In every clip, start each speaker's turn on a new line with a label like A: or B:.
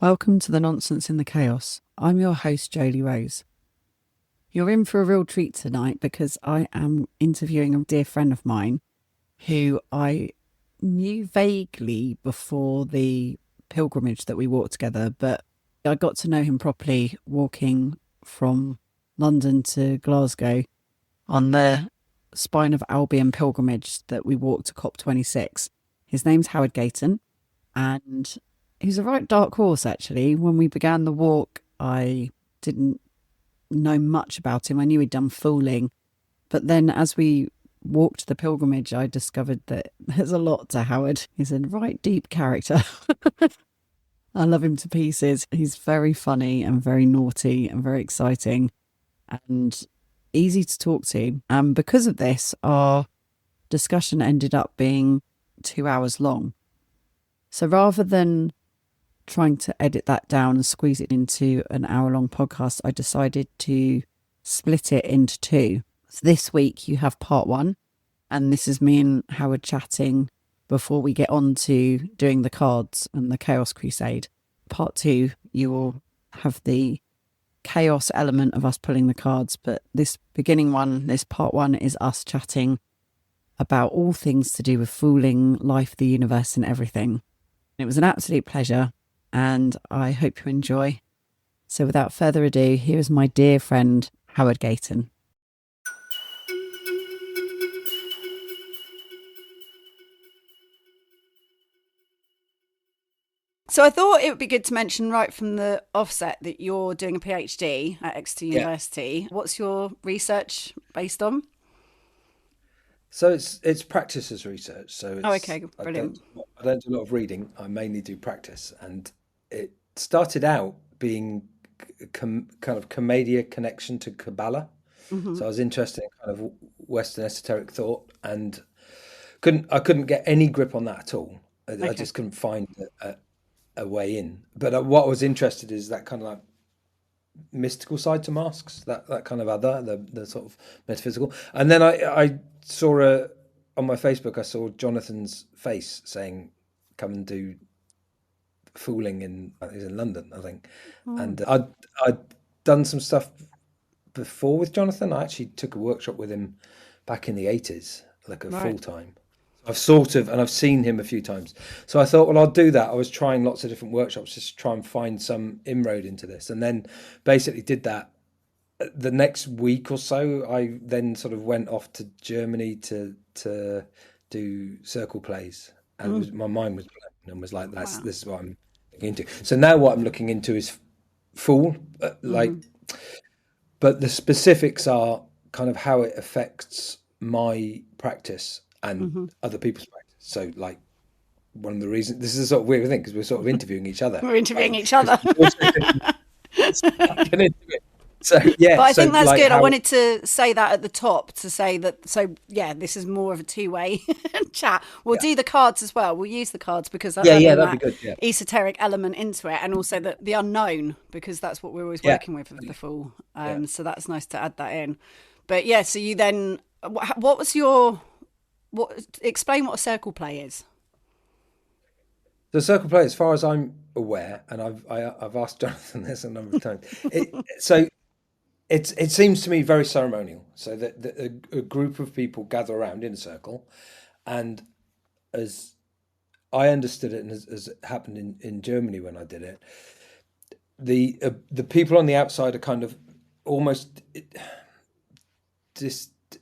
A: Welcome to the Nonsense in the Chaos. I'm your host, Jolie Rose. You're in for a real treat tonight because I am interviewing a dear friend of mine who I knew vaguely before the pilgrimage that we walked together, but I got to know him properly walking from London to Glasgow on the Spine of Albion pilgrimage that we walked to COP26. His name's Howard Gayton, and he's a right dark horse, actually. When we began the walk, I didn't know much about him. I knew he'd done fooling. But then as we walked the pilgrimage, I discovered that there's a lot to Howard. He's a right deep character. I love him to pieces. He's very funny and very naughty and very exciting and easy to talk to. And because of this, our discussion ended up being 2 hours long. So rather than trying to edit that down and squeeze it into an hour-long podcast, I decided to split it into two. So this week you have part one, and this is me and Howard chatting before we get on to doing the cards and the Chaos Crusade. Part two, you will have the chaos element of us pulling the cards, but this beginning one, this part one, is us chatting about all things to do with fooling, life, the universe, and everything. It was an absolute pleasure, and I hope you enjoy. So without further ado, here is my dear friend, Howard Gayton. So I thought it would be good to mention right from the offset that you're doing a PhD at Exeter University. What's your research based on?
B: So it's practice as research. So it's,
A: okay, brilliant.
B: I don't do a lot of reading. I mainly do practice, and it started out being kind of Commedia connection to Kabbalah.
A: Mm-hmm.
B: So I was interested in kind of Western esoteric thought, and I couldn't get any grip on that at all. I just couldn't find a way in. But what I was interested is that kind of like mystical side to masks, that kind of the sort of metaphysical. And then I saw on my Facebook, I saw Jonathan's face saying, "Come and do fooling in London," I think. And I'd done some stuff before with Jonathan. I actually took a workshop with him back in the 80s, like full time. I've seen him a few times. So I thought, well, I'll do that. I was trying lots of different workshops just to try and find some inroad into this. And then basically did that. The next week or so, I then sort of went off to Germany to do circle plays. And my mind was blown and was like, this is what I'm looking into. So now what I'm looking into is fool, but the specifics are kind of how it affects my practice and other people's practice. So like one of the reasons, this is a sort of weird thing because we're sort of interviewing each other.
A: We're interviewing each other.
B: So yeah.
A: But I think that's good. I wanted to say that at the top to say that. So yeah, this is more of a two-way chat. We'll do the cards as well. We'll use the cards because that'd be good. Yeah. Esoteric element into it, and also the unknown, because that's what we're always working with the Fool. So that's nice to add that in. But yeah, so you then, what was your? Explain what a circle play is.
B: The circle play, as far as I'm aware, and I've asked Jonathan this a number of times. It seems to me very ceremonial. So that a group of people gather around in a circle, and as I understood it, and as it happened in Germany when I did it, the people on the outside are kind of almost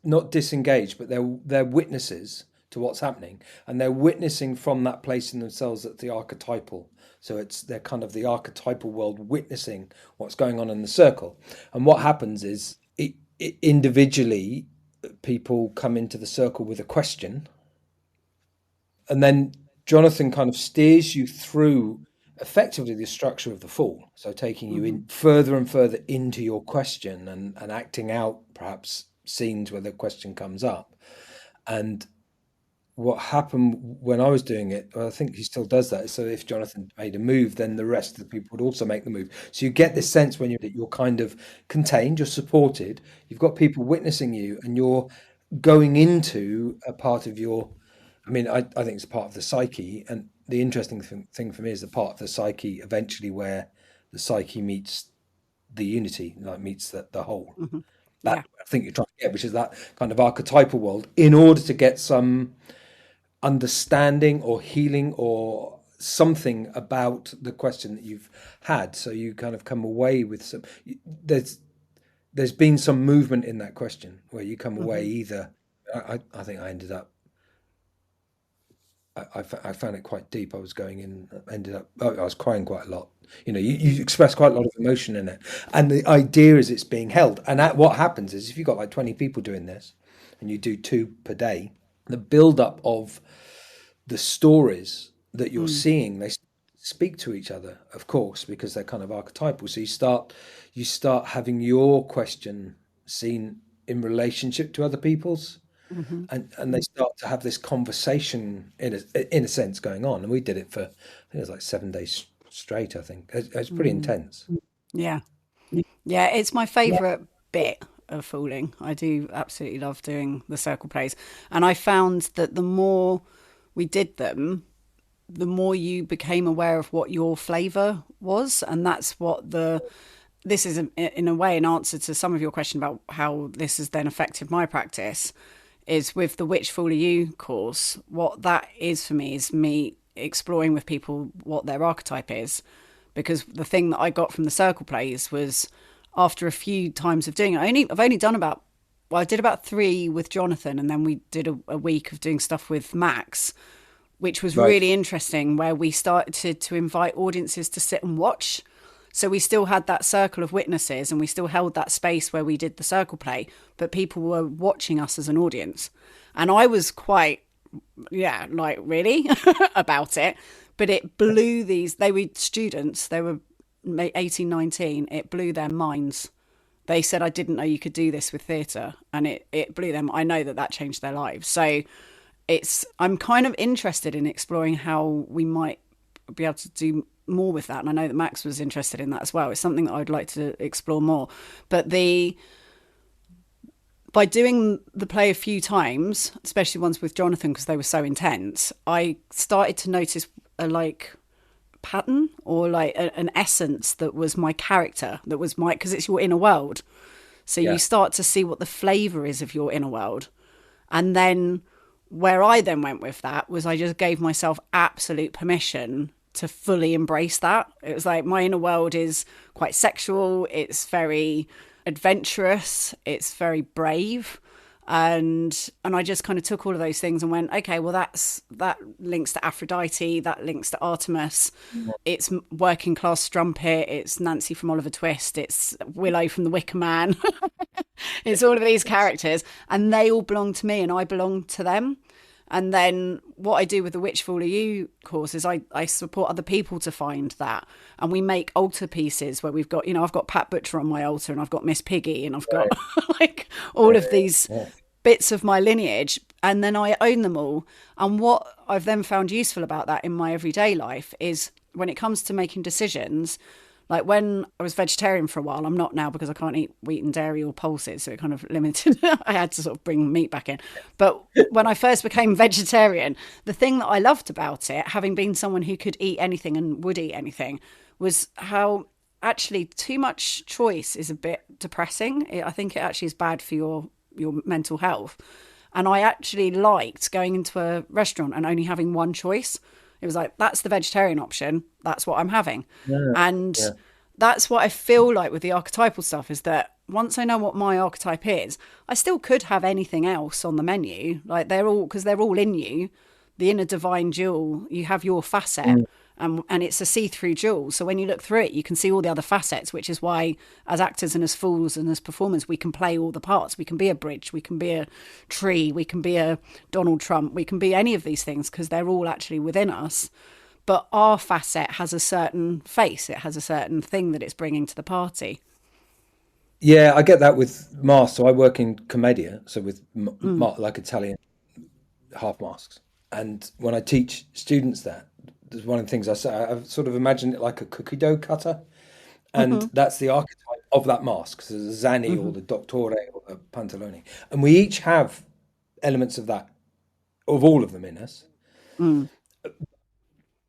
B: not disengaged, but they're witnesses to what's happening, and they're witnessing from that place in themselves at the archetypal. So they're kind of the archetypal world witnessing what's going on in the circle. And what happens is individually people come into the circle with a question, and then Jonathan kind of steers you through effectively the structure of the Fool. So taking you in further and further into your question and acting out perhaps scenes where the question comes up. And what happened when I was doing it, well, I think he still does that. So if Jonathan made a move, then the rest of the people would also make the move. So you get this sense when you're kind of contained, you're supported, you've got people witnessing you, and you're going into a part of your, I think it's a part of the psyche, and the interesting thing for me is the part of the psyche eventually where the psyche meets the unity, like meets the whole.
A: Hmm.
B: That
A: Yeah.
B: I think you're trying to get, which is that kind of archetypal world, in order to get some understanding or healing or something about the question that you've had. So you kind of come away with some. There's been some movement in that question where you come away
A: Hmm.
B: either. I think I ended up. I found it quite deep. I was going in, ended up, I was crying quite a lot. You express quite a lot of emotion in it. And the idea is it's being held. And what happens is if you've got like 20 people doing this and you do 2 per day, the build up of the stories that you're
A: Mm.
B: seeing, they speak to each other, of course, because they're kind of archetypal. So you start having your question seen in relationship to other people's
A: Hmm.
B: and they start to have this conversation in a sense going on. And we did it for I think it was like 7 days straight. I think it's pretty
A: Mm.
B: intense.
A: Yeah. Yeah, it's my favourite bit of fooling. I do absolutely love doing the circle plays. And I found that the more we did them, the more you became aware of what your flavour was. And that's what this is in a way an answer to some of your question about how this has then affected my practice, is with the Which Fool Are You course. What that is for me is me exploring with people what their archetype is. Because the thing that I got from the circle plays was after a few times of doing it, I've only done about, well, I did about 3 with Jonathan, and then we did a week of doing stuff with Max, which was
B: Right.
A: really interesting, where we started to invite audiences to sit and watch. So we still had that circle of witnesses and we still held that space where we did the circle play, but people were watching us as an audience. And I was quite, yeah, like really about it. But it blew they were students, they were 18, 19. It blew their minds. They said, I didn't know you could do this with theatre. And it blew them. I know that changed their lives. So I'm kind of interested in exploring how we might be able to do more with that. And I know that Max was interested in that as well. It's something that I'd like to explore more. But by doing the play a few times, especially ones with Jonathan because they were so intense, I started to notice a like pattern or like an essence that was my character, that was my, because it's your inner world. So you
B: Yeah.
A: start to see what the flavour is of your inner world. And then where I then went with that was I just gave myself absolute permission to fully embrace that. It was like my inner world is quite sexual, it's very adventurous, it's very brave. And I just kind of took all of those things and went, okay, well that links to Aphrodite, that links to Artemis, it's working class strumpet, it's Nancy from Oliver Twist, it's Willow from The Wicker Man. It's all of these characters, and they all belong to me and I belong to them. And then what I do with the Which Fool Are You course is I support other people to find that. And we make altar pieces where we've got, I've got Pat Butcher on my altar and I've got Miss Piggy and I've got
B: Right.
A: like all of these
B: Yeah.
A: bits of my lineage, and then I own them all. And what I've then found useful about that in my everyday life is when it comes to making decisions, like when I was vegetarian for a while, I'm not now because I can't eat wheat and dairy or pulses, so it kind of limited. I had to sort of bring meat back in. But when I first became vegetarian, the thing that I loved about it, having been someone who could eat anything and would eat anything, was how actually too much choice is a bit depressing. I think it actually is bad for your mental health. And I actually liked going into a restaurant and only having one choice. It was like, that's the vegetarian option. That's what I'm having.
B: Yeah.
A: And
B: Yeah.
A: that's what I feel like with the archetypal stuff, is that once I know what my archetype is, I still could have anything else on the menu. Like because they're all in you. The inner divine jewel, you have your facet, and it's a see-through jewel. So when you look through it, you can see all the other facets, which is why as actors and as fools and as performers, we can play all the parts. We can be a bridge, we can be a tree, we can be a Donald Trump, we can be any of these things because they're all actually within us. But our facet has a certain face, it has a certain thing that it's bringing to the party.
B: Yeah, I get that with masks. So I work in Commedia, so with
A: Mm.
B: like Italian half masks. And when I teach students that, there's one of the things I say, I've sort of imagined it like a cookie dough cutter. And
A: Hmm.
B: that's the archetype of that mask. So the zanni or
A: Hmm.
B: the dottore or the pantalone. And we each have elements of that, of all of them in us.
A: Mm.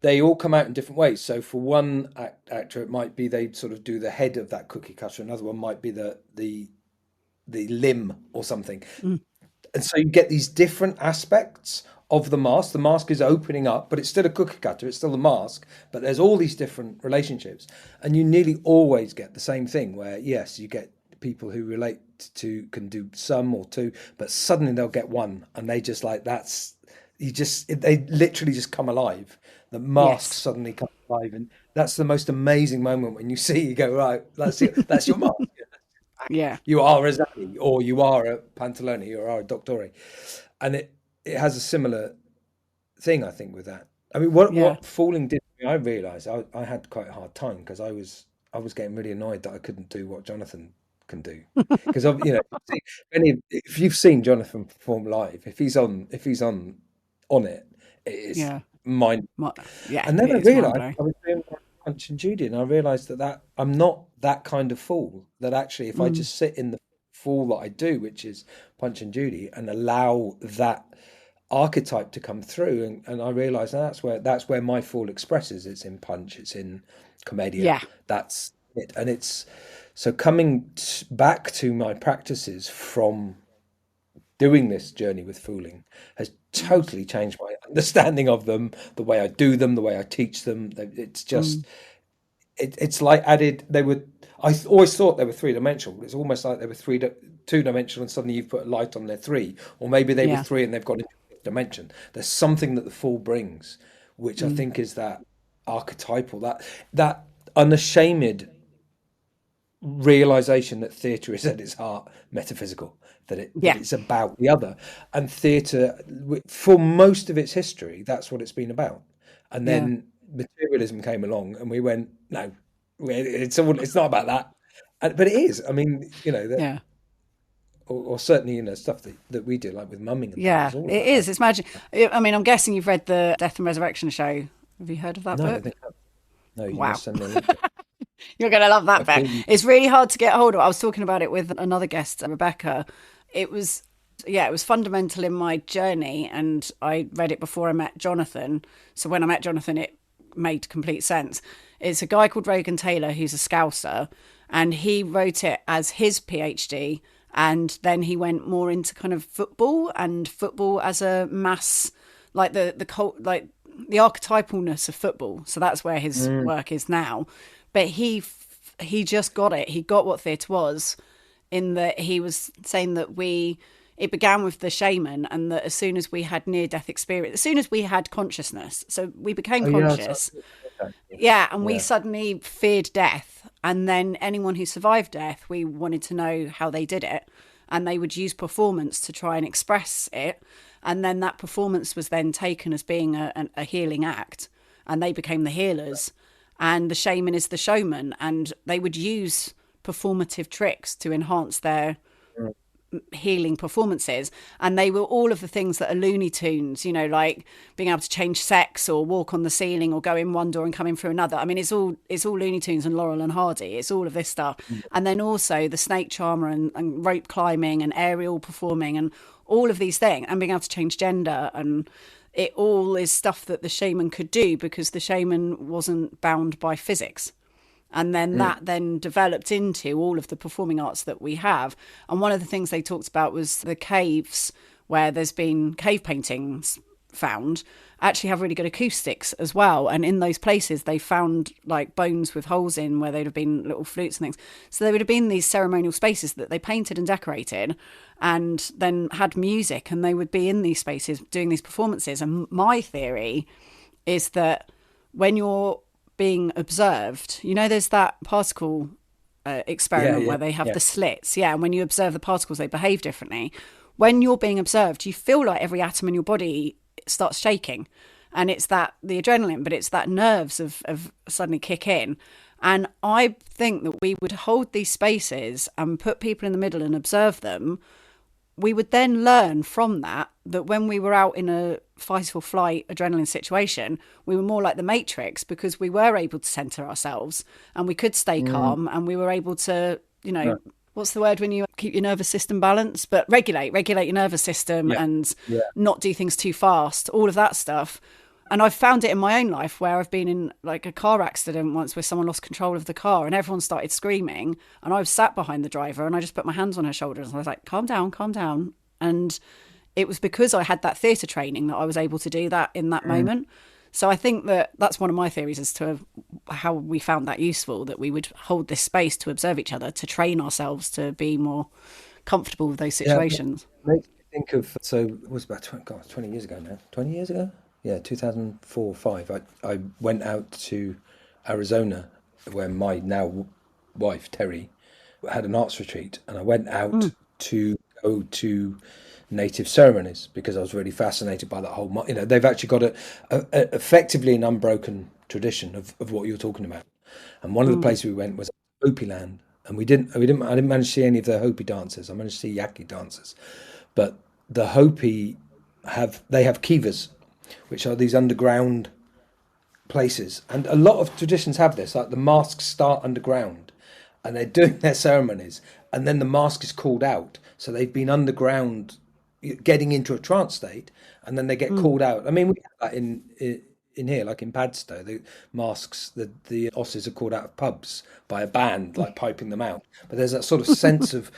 B: they all come out in different ways. So for one actor, it might be they sort of do the head of that cookie cutter. Another one might be the limb or something. And so you get these different aspects of the mask. The mask is opening up, but it's still a cookie cutter. It's still a mask, but there's all these different relationships. And you nearly always get the same thing where, yes, you get people who relate to, can do some or two, but suddenly they'll get one. And they just like, they literally just come alive. The mask suddenly comes alive. And that's the most amazing moment when you go, right, that's your mask.
A: Yeah.
B: You are a zanni, or you are a pantalone, or are a dottore. And it has a similar thing, I think, with that. I mean, what fooling did to me, I realised I had quite a hard time because I was getting really annoyed that I couldn't do what Jonathan can do. Because if you've seen Jonathan perform live, if he's on it, it is mind. And then I realised I was doing Punch and Judy, and I realised that I'm not that kind of fool. That actually, if I just sit in the fool that I do, which is Punch and Judy, and allow that archetype to come through, and I realised that's where my fool expresses. It's in Punch, it's in Commedia. That's it, and it's so coming back to my practices from doing this journey with fooling has totally changed my understanding of them, the way I do them, the way I teach them. It's just it's like added. I always thought they were three-dimensional. It's almost like they were two-dimensional, and suddenly you've put a light on their three, or maybe they were three and they've got a dimension. There's something that the fool brings, which I think is that archetypal, that unashamed realization that theatre is at its heart metaphysical, that it's about the other. And theatre, for most of its history, that's what it's been about. And then materialism came along, and we went, no, it's not about that. But it is. I mean, or certainly, stuff that we do, like with mumming and things.
A: It is. It's magic. I mean, I'm guessing you've read the Death and Resurrection show. Have you heard of that book?
B: No, you must send me a link.
A: You're going to love that book. It's really hard to get hold of. I was talking about it with another guest, Rebecca. It was fundamental in my journey, and I read it before I met Jonathan. So when I met Jonathan, it made complete sense. It's a guy called Rogan Taylor who's a Scouser, and he wrote it as his PhD, and then he went more into kind of football as a mass, like the archetypalness of football. So that's where his work is now. But he just got it. He got what theatre was, in that he was saying that it began with the shaman, and that as soon as we had near-death experience, as soon as we had consciousness, so we became conscious. And we suddenly feared death. And then anyone who survived death, we wanted to know how they did it. And they would use performance to try and express it. And then that performance was then taken as being a healing act. And they became the healers. And the shaman is the showman. And they would use performative tricks to enhance their healing performances, and they were all of the things that are Looney Tunes, like being able to change sex or walk on the ceiling or go in one door and come in through another. I mean, it's all Looney Tunes and Laurel and Hardy. It's all of this stuff. And then also the snake charmer and rope climbing and aerial performing and all of these things, and being able to change gender, and it all is stuff that the shaman could do because the shaman wasn't bound by physics. And then that then developed into all of the performing arts that we have. And one of the things they talked about was the caves, where there's been cave paintings found, actually have really good acoustics as well. And in those places, they found like bones with holes in where they'd have been little flutes and things. So there would have been these ceremonial spaces that they painted and decorated, and then had music, and they would be in these spaces doing these performances. And my theory is that when you're being observed, there's that particle experiment where they have the slits, and when you observe the particles, they behave differently. When you're being observed, you feel like every atom in your body starts shaking, and it's that the adrenaline, but it's that nerves of suddenly kick in. And I think that we would hold these spaces and put people in the middle and observe them. We would then learn from that when we were out in a fight or flight adrenaline situation, we were more like the Matrix, because we were able to center ourselves and we could stay calm, and we were able to, what's the word when you keep your nervous system balanced, but regulate your nervous system and not do things too fast, all of that stuff. And I've found it in my own life where I've been in like a car accident once where someone lost control of the car and everyone started screaming. And I was sat behind the driver and I just put my hands on her shoulders and I was like, calm down, calm down. And it was because I had that theatre training that I was able to do that in that moment. So I think that that's one of my theories as to how we found that useful, that we would hold this space to observe each other, to train ourselves to be more comfortable with those situations.
B: Yeah, makes me think of, so it was about 20 years ago now. 20 years ago? Yeah, 2004 or 5. I went out to Arizona where my now wife, Terry, had an arts retreat. And I went out to go to native ceremonies because I was really fascinated by that whole, they've actually got effectively an unbroken tradition of what you're talking about. And one of the places we went was Hopi land, and I didn't manage to see any of the Hopi dancers. I managed to see Yaqui dancers, but the Hopi have kivas, which are these underground places, and a lot of traditions have this. Like the masks start underground, and they're doing their ceremonies, and then the mask is called out. So they've been underground, getting into a trance state, and then they get called out. I mean, we have that in here, like in Padstow, the masks, the osses are called out of pubs by a band, like piping them out. But there's that sort of sense of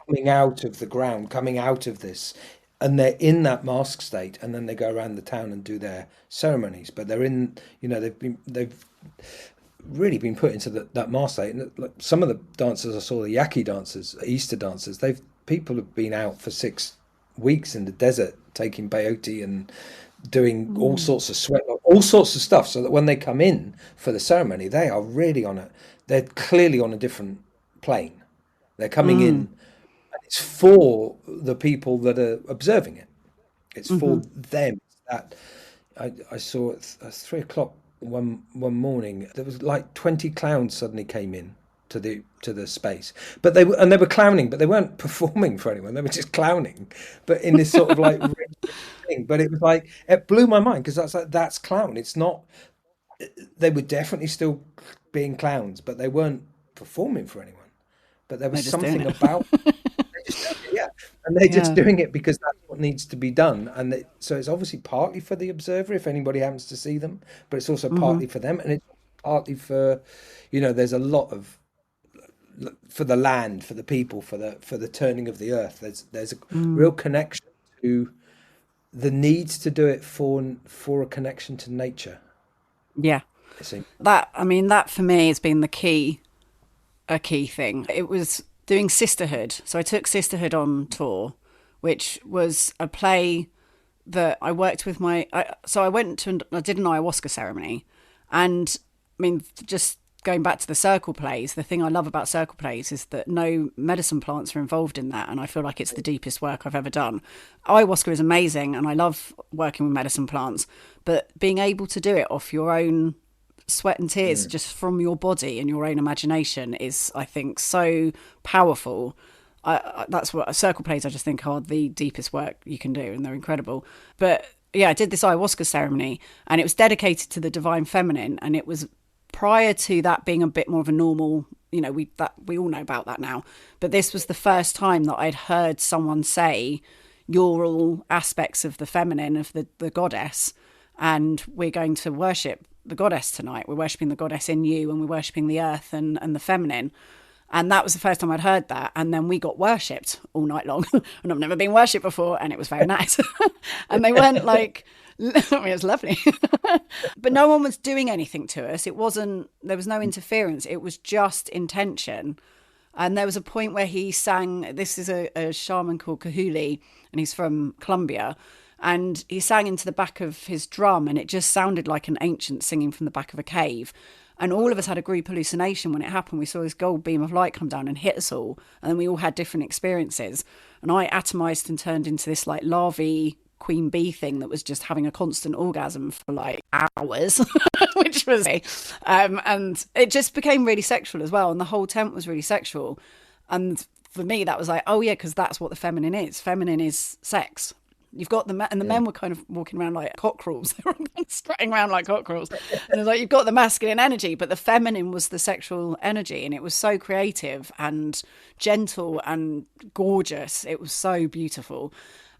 B: coming out of the ground, coming out of this, and they're in that mask state, and then they go around the town and do their ceremonies. But they're in, they've really been put into that mask state. And like some of the dancers I saw, the Yaqui dancers, Easter dancers, people have been out for 6 weeks in the desert taking peyote and doing all sorts of sweat, all sorts of stuff, so that when they come in for the ceremony, they are really they're clearly on a different plane. They're coming in, and it's for the people that are observing it. It's for them. That I saw at 3:00 one morning, there was like 20 clowns suddenly came in to the space, but they were clowning, but they weren't performing for anyone. They were just clowning, but in this sort of like thing. But it was like, it blew my mind, because that's clown. It's not. They were definitely still being clowns, but they weren't performing for anyone. But there was something about and they're just doing it because that's what needs to be done. And so it's obviously partly for the observer if anybody happens to see them, but it's also partly for them, and it's partly for, there's a lot of, for the land, for the people, for the turning of the earth. There's a real connection to the needs to do it for a connection to nature.
A: Yeah, that for me has been a key thing. It was doing Sisterhood. So I took Sisterhood on tour, which was a play that I worked with so I went to, I did an ayahuasca ceremony, and I mean, just going back to the circle plays, the thing I love about circle plays is that no medicine plants are involved in that, and I feel like it's the deepest work I've ever done. Ayahuasca is amazing, and I love working with medicine plants, but being able to do it off your own sweat and tears, just from your body and your own imagination, is, I think, so powerful. That's what circle plays, I just think, are the deepest work you can do, and they're incredible. But yeah, I did this ayahuasca ceremony, and it was dedicated to the divine feminine, and it was prior to that being a bit more of a normal, we all know about that now, but this was the first time that I'd heard someone say, you're all aspects of the feminine, of the goddess, and we're going to worship the goddess tonight. We're worshipping the goddess in you, and we're worshipping the earth and the feminine. And that was the first time I'd heard that. And then we got worshipped all night long. And I've never been worshipped before, and it was very nice. And they weren't like, it was lovely. But no one was doing anything to us. There was no interference. It was just intention. And there was a point where he sang, this is a shaman called Kahuli, and he's from Colombia. And he sang into the back of his drum, and it just sounded like an ancient singing from the back of a cave. And all of us had a group hallucination when it happened. We saw this gold beam of light come down and hit us all. And then we all had different experiences. And I atomized and turned into this like larvae queen bee thing that was just having a constant orgasm for like hours, which was, and it just became really sexual as well. And the whole tent was really sexual. And for me, that was like, oh yeah, because that's what the feminine is. Feminine is sex. You've got the men were kind of walking around like cockerels. They were all kind of strutting around like cockerels. And it's like, you've got the masculine energy, but the feminine was the sexual energy. And it was so creative and gentle and gorgeous. It was so beautiful.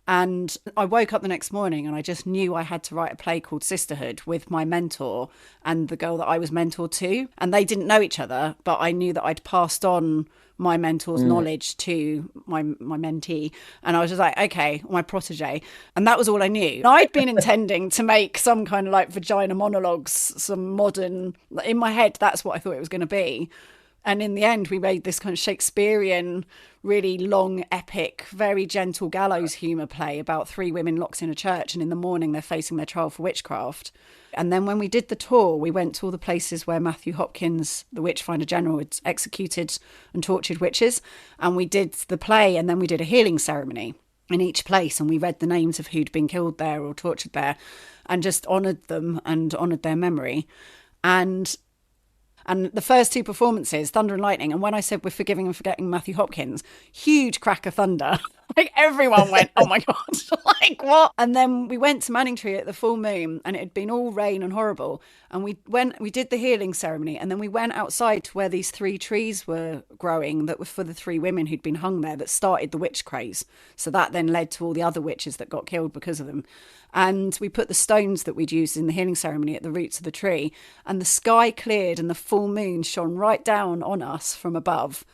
A: And I woke up the next morning and I just knew I had to write a play called Sisterhood with my mentor and the girl that I was mentored to. And they didn't know each other, but I knew that I'd passed on my mentor's knowledge to my mentee. And I was just like, okay, my protege. And that was all I knew. And I'd been intending to make some kind of like vagina monologues, some modern, in my head, that's what I thought it was going to be. And in the end, we made this kind of Shakespearean, really long, epic, very gentle gallows humour play about three women locked in a church, and in the morning they're facing their trial for witchcraft. And then when we did the tour, we went to all the places where Matthew Hopkins, the Witchfinder General, had executed and tortured witches. And we did the play, and then we did a healing ceremony in each place, and we read the names of who'd been killed there or tortured there, and just honoured them and honoured their memory. And the first two performances, Thunder and Lightning, and when I said we're forgiving and forgetting Matthew Hopkins, huge crack of thunder. Like everyone went, oh my God, like what? And then we went to Manningtree at the full moon, and it had been all rain and horrible. And we did the healing ceremony, and then we went outside to where these three trees were growing that were for the three women who'd been hung there that started the witch craze. So that then led to all the other witches that got killed because of them. And we put the stones that we'd used in the healing ceremony at the roots of the tree, and the sky cleared and the full moon shone right down on us from above.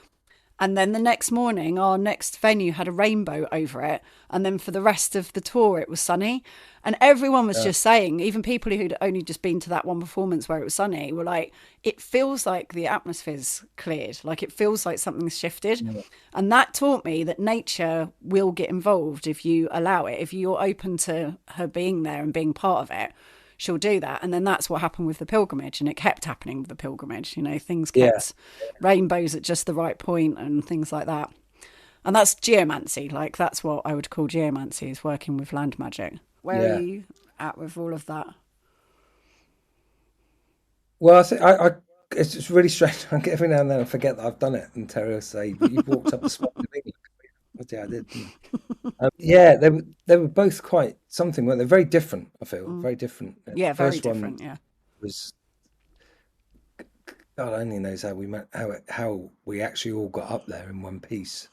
A: And then the next morning, our next venue had a rainbow over it. And then for the rest of the tour, it was sunny. And everyone was just saying, even people who'd only just been to that one performance where it was sunny, were like, it feels like the atmosphere's cleared. Like it feels like something's shifted. Yeah. And that taught me that nature will get involved if you allow it. If you're open to her being there and being part of it, she'll do that. And then that's what happened with the pilgrimage, and it kept happening with the pilgrimage. You know, things kept rainbows at just the right point and things like that. And that's geomancy. Like that's what I would call geomancy, is working with land magic. Where are you at with all of that?
B: Well, I think it's just really strange. I get every now and then I forget that I've done it, and Terry will say, "You've walked up the spot." Yeah, I did. Yeah, they were both quite something, weren't they? Very different, I feel. Very different.
A: Yeah, very different. Yeah,
B: was God only knows how we met, how we actually all got up there in one piece.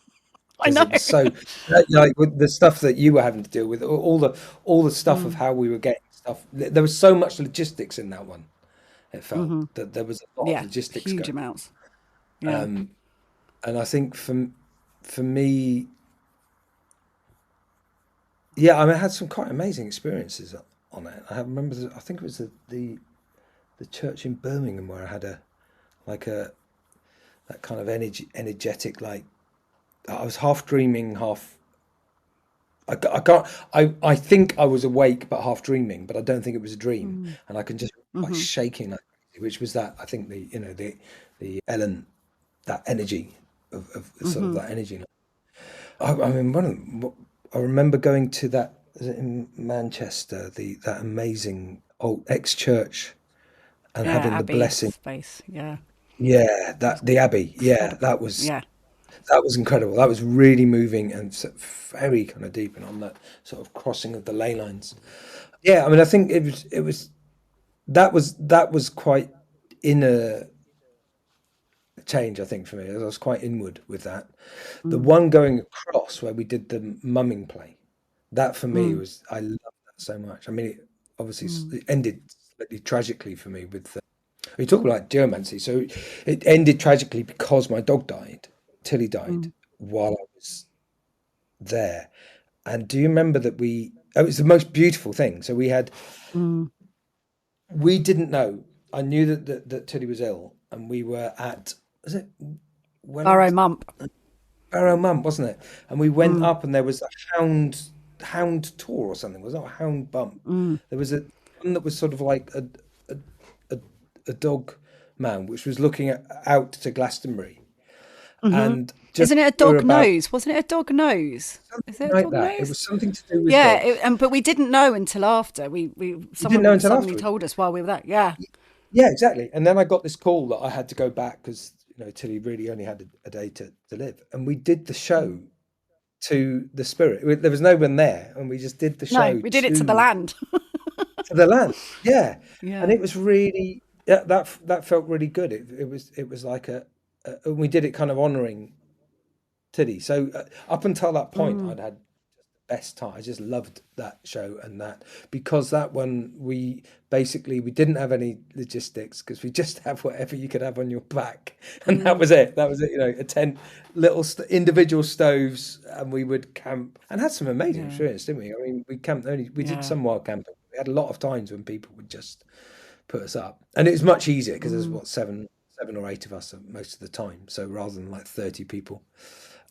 A: I know.
B: It was so like with the stuff that you were having to deal with, all the stuff of how we were getting stuff. There was so much logistics in that one. It felt that there was a lot of logistics,
A: huge amounts. Yeah,
B: and I think for me. Yeah, I mean, I had some quite amazing experiences on it. I remember, I think it was the church in Birmingham where I had that kind of energetic, like I was half dreaming, half. I think I was awake but half dreaming, but I don't think it was a dream, and I can just like shaking, like, which was that I think the Ellen, that energy of sort of that energy. I mean, I remember going to that, was it in Manchester, that amazing old ex-church, and having the blessing
A: space. Yeah,
B: that the Abbey. Yeah, that was incredible. That was really moving and very kind of deep, and on that sort of crossing of the ley lines. Yeah, I mean, I think it was that was quite inner change, I think, for me. I was quite inward with that. The one going across where we did the mumming play, that for me was, I loved that so much. I mean, it obviously it ended slightly tragically for me with you talk about geomancy, so it ended tragically because my dog died. Tilly died while I was there. And do you remember that it was the most beautiful thing. So we didn't know. I knew that Tilly was ill, and we were at, was it
A: Barrow Mump?
B: Barrow Mump, wasn't it? And we went up, and there was a hound tour or something. Was that a hound bump? There was one that was sort of like a dog man, which was looking out to Glastonbury. And
A: isn't it a dog nose? Wasn't it a dog nose? Is it
B: like
A: a dog
B: that?
A: nose?
B: It was something to do with
A: yeah, but we didn't know until after. Someone suddenly told us while we were there.
B: Yeah, exactly. And then I got this call that I had to go back because Tilly really only had a day to live, and we did the show to the spirit. There was no one there, and we just did the show.
A: No, we did it to the land.
B: To the land, yeah. And it was really that felt really good. It was like we did it kind of honouring Tilly. So up until that point, I'd had best time. I just loved that show, and that because that one we didn't have any logistics because we just have whatever you could have on your back, and that was it. That was it. A tent, little individual stoves, and we would camp and had some amazing
A: Yeah.
B: experience, didn't we? I mean, we camped only we did
A: Yeah.
B: some wild camping. We had a lot of times when people would just put us up, and it was much easier because there's what seven or eight of us most of the time. So rather than like 30 people.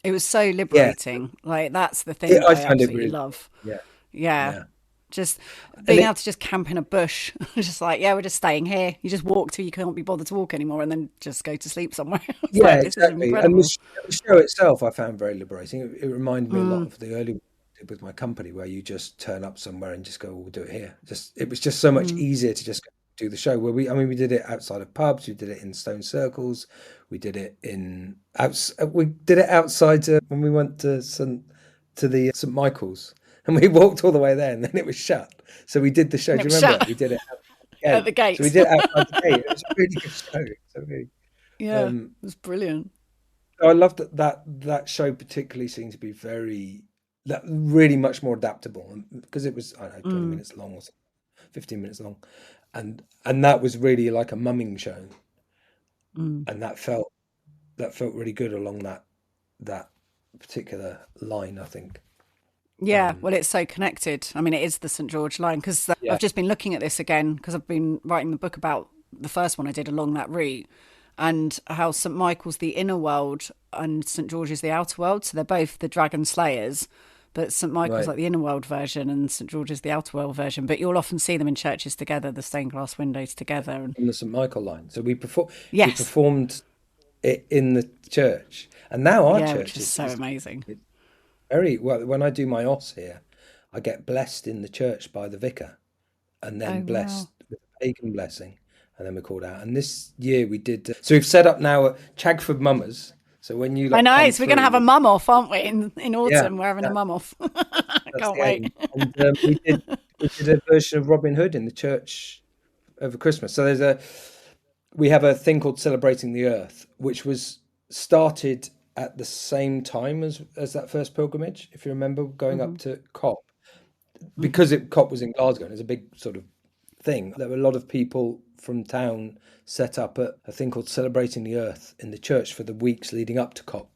A: It was so
B: Yeah,
A: liberating. Like, that's the thing that
B: I
A: I
B: found it
A: absolutely
B: really.
A: love.
B: Yeah,
A: Yeah.
B: yeah,
A: Just
B: and
A: being
B: it
A: able to just camp in a bush. Just like, yeah, we're just staying here. You just walk till you can't be bothered to walk anymore and then just go to sleep somewhere. It's
B: Yeah,
A: like, this is
B: exactly. And
A: incredible.
B: the show itself, I found very liberating. It reminded me a lot of the early work I did with my company, where you just turn up somewhere and just go, "We'll do it here." Just it was just so much easier to just do the show. I mean, we did it outside of pubs. We did it in stone circles. We did it We did it outside when we went to the St Michael's, and we walked all the way there, and then it was shut. So we did the show.
A: And
B: Do
A: it
B: you
A: was
B: remember?
A: shut
B: We did it out the
A: at
B: gate.
A: the
B: So we
A: gates.
B: did it outside the gate. It was a really good show. So really.
A: Yeah, it
B: Um,
A: was brilliant.
B: I love that show particularly seemed to be that really much more adaptable, because it was, I don't know, 20 minutes long or something, 15 minutes long, and that was really like a mumming show, and that felt really good along that particular line, I think.
A: Yeah,
B: Um,
A: well, it's so connected. I mean, it is the St. George line because
B: yeah,
A: I've just been looking at this again because I've been writing the book about the first one I did along that route and how St. Michael's the inner world and St. George is the outer world. So they're both the dragon slayers, but St. Michael's
B: right,
A: like the inner world version and St. George is the outer world version. But you'll often see them in churches together, the stained glass windows together. And
B: on the St Michael line. So we
A: yes,
B: performed it in the church, and now our
A: yeah, which
B: church
A: is
B: is
A: so amazing.
B: very well. When I do my os here, I get blessed in the church by the vicar, and
A: Oh,
B: then
A: wow.
B: blessed with a pagan blessing, and then we're called out. And this year we did. So we've set up now a Chagford Mummers. So when you
A: I
B: like
A: know.
B: come
A: So we're going to
B: through,
A: have a mum off, aren't we? In
B: yeah,
A: autumn, we're having a
B: that,
A: mum off. I
B: that's
A: can't
B: the
A: wait.
B: aim. And we did a version of Robin Hood in the church over Christmas. So we have a thing called Celebrating the Earth, which was started at the same time as that first pilgrimage. If you remember, going up to Cop, because Cop was in Glasgow, and it's a big sort of thing. There were a lot of people from town set up a thing called Celebrating the Earth in the church for the weeks leading up to Cop,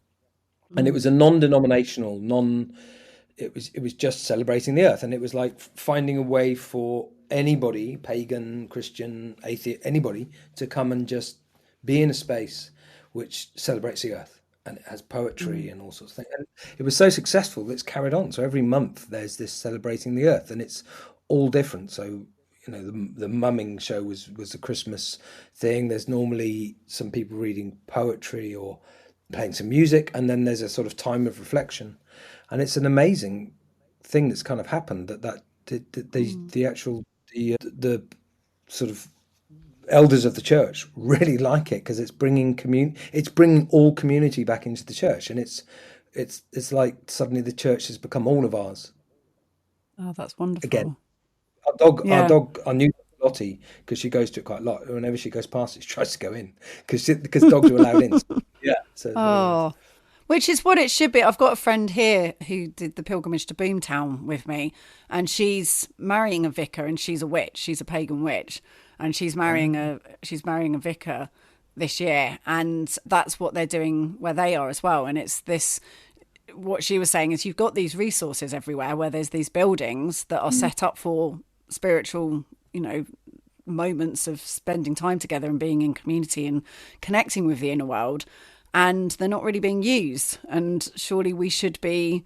B: and it was a non-denominational, it was just celebrating the earth, and it was like finding a way for anybody, pagan, Christian, atheist, anybody, to come and just be in a space which celebrates the earth, and it has poetry and all sorts of things. And it was so successful that it's carried on. So every month there's this celebrating the earth, and it's all different. So the mumming show was a Christmas thing. There's normally some people reading poetry or playing some music, and then there's a sort of time of reflection, and it's an amazing thing that's kind of happened, the actual the sort of elders of the church really like it, because it's bringing all community back into the church, and it's like suddenly the church has become all of ours
A: Oh, that's
B: again.
A: wonderful.
B: Our
A: Yeah.
B: dog, our new Lottie, because she goes to it quite a lot. Whenever she goes past it, she tries to go in because dogs are allowed in. Yeah, so it's really nice.
A: Oh, which is what it should be. I've got a friend here who did the pilgrimage to Boomtown with me, and she's marrying a vicar, and she's a witch. She's a pagan witch, and she's marrying a vicar this year, and that's what they're doing where they are as well. And it's this. What she was saying is, you've got these resources everywhere where there's these buildings that are set up for spiritual, moments of spending time together and being in community and connecting with the inner world, and they're not really being used. And surely we should be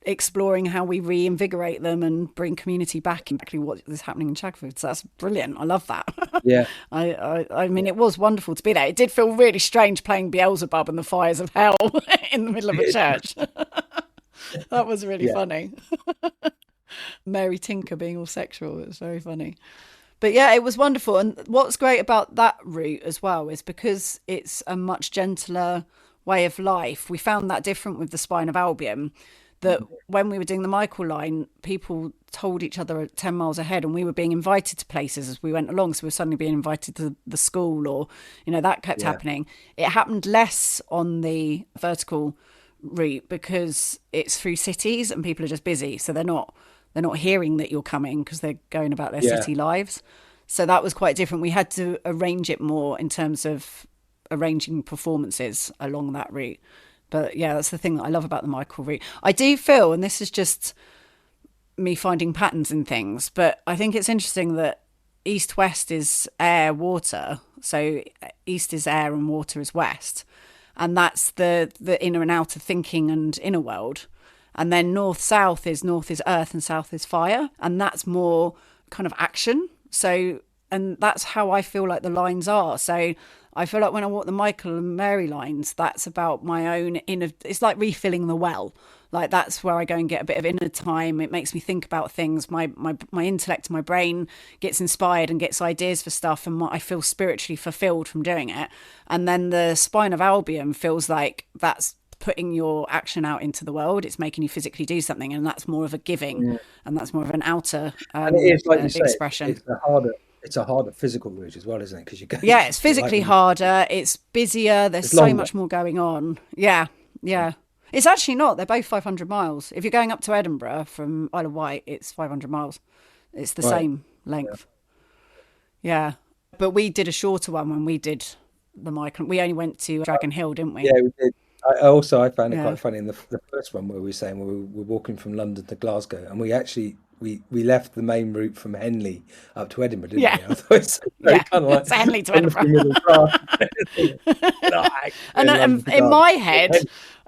A: exploring how we reinvigorate them and bring community back. Exactly what is happening in Chagford. So that's brilliant. I love that.
B: Yeah,
A: I mean, it was wonderful to be there. It did feel really strange playing Beelzebub and the fires of hell in the middle of a church. That was really
B: yeah,
A: funny. Mary Tinker being all sexual. It was very funny. But yeah, it was wonderful. And what's great about that route as well is because it's a much gentler way of life. We found that different with the Spine of Albion, that when we were doing the Michael line, people told each other 10 miles ahead, and we were being invited to places as we went along. So we were suddenly being invited to the school, or, that kept
B: yeah,
A: happening. It happened less on the vertical route because it's through cities and people are just busy, so they're not hearing that you're coming because they're going about their
B: Yeah.
A: city lives. So that was quite different. We had to arrange it more in terms of arranging performances along that route. But yeah, that's the thing that I love about the Michael route. I do feel, and this is just me finding patterns in things, but I think it's interesting that east west is air water, so east is air and water is west, and that's the inner and outer thinking and inner world. And then north is earth and south is fire, and that's more kind of action. So, and that's how I feel like the lines are. So I feel like when I walk the Michael and Mary lines, that's about my own inner, it's like refilling the well. Like that's where I go and get a bit of inner time. It makes me think about things. My intellect, my brain gets inspired and gets ideas for stuff, and I feel spiritually fulfilled from doing it. And then the spine of Albion feels like that's putting your action out into the world. It's making you physically do something, and that's more of a giving, and that's more of an outer
B: And it is like you say,
A: expression.
B: it's a harder physical route as well, isn't it? Because you go.
A: Yeah, it's physically harder. It's busier. There's so much more going on. Yeah, yeah. It's actually not. They're both 500 miles. If you're going up to Edinburgh from Isle of Wight, it's 500 miles. It's the same length. Yeah. But we did a shorter one when we did the Michael. We only went to Dragon Hill, didn't we?
B: Yeah, we did. I found it quite funny in the first one where we were saying we were walking from London to Glasgow, and we actually we left the main route from Henley up to Edinburgh, didn't we? I thought it's very kind of like
A: it's Henley to Edinburgh. And in my head,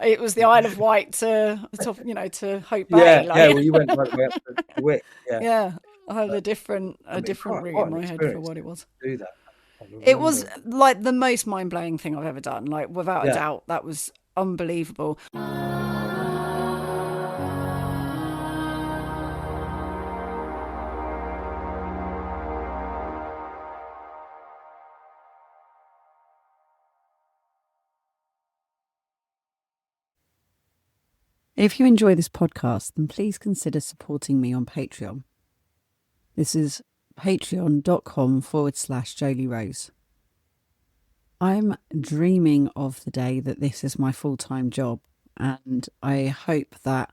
A: it was the Isle of Wight to Hope Bay.
B: Well, you went right the way up to Wick.
A: Yeah, I had a different route in my head for what it was.
B: Do that.
A: It was like the most mind-blowing thing I've ever done. Like without a doubt, that was unbelievable. If you enjoy this podcast, then please consider supporting me on Patreon. This is patreon.com/Jolie Rose. I'm dreaming of the day that this is my full-time job, and I hope that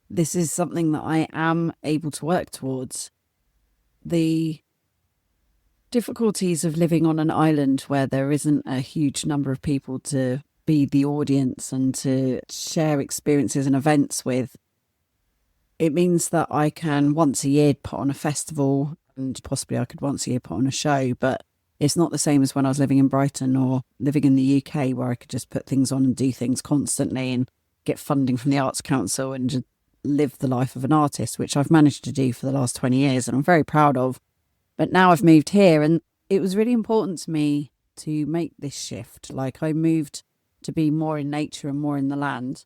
A: this is something that I am able to work towards. The difficulties of living on an island where there isn't a huge number of people to be the audience and to share experiences and events with, it means that I can once a year put on a festival, and possibly I could once a year put on a show, but it's not the same as when I was living in Brighton or living in the UK, where I could just put things on and do things constantly and get funding from the Arts Council and just live the life of an artist, which I've managed to do for the last 20 years and I'm very proud of. But now I've moved here, and it was really important to me to make this shift. Like, I moved to be more in nature and more in the land,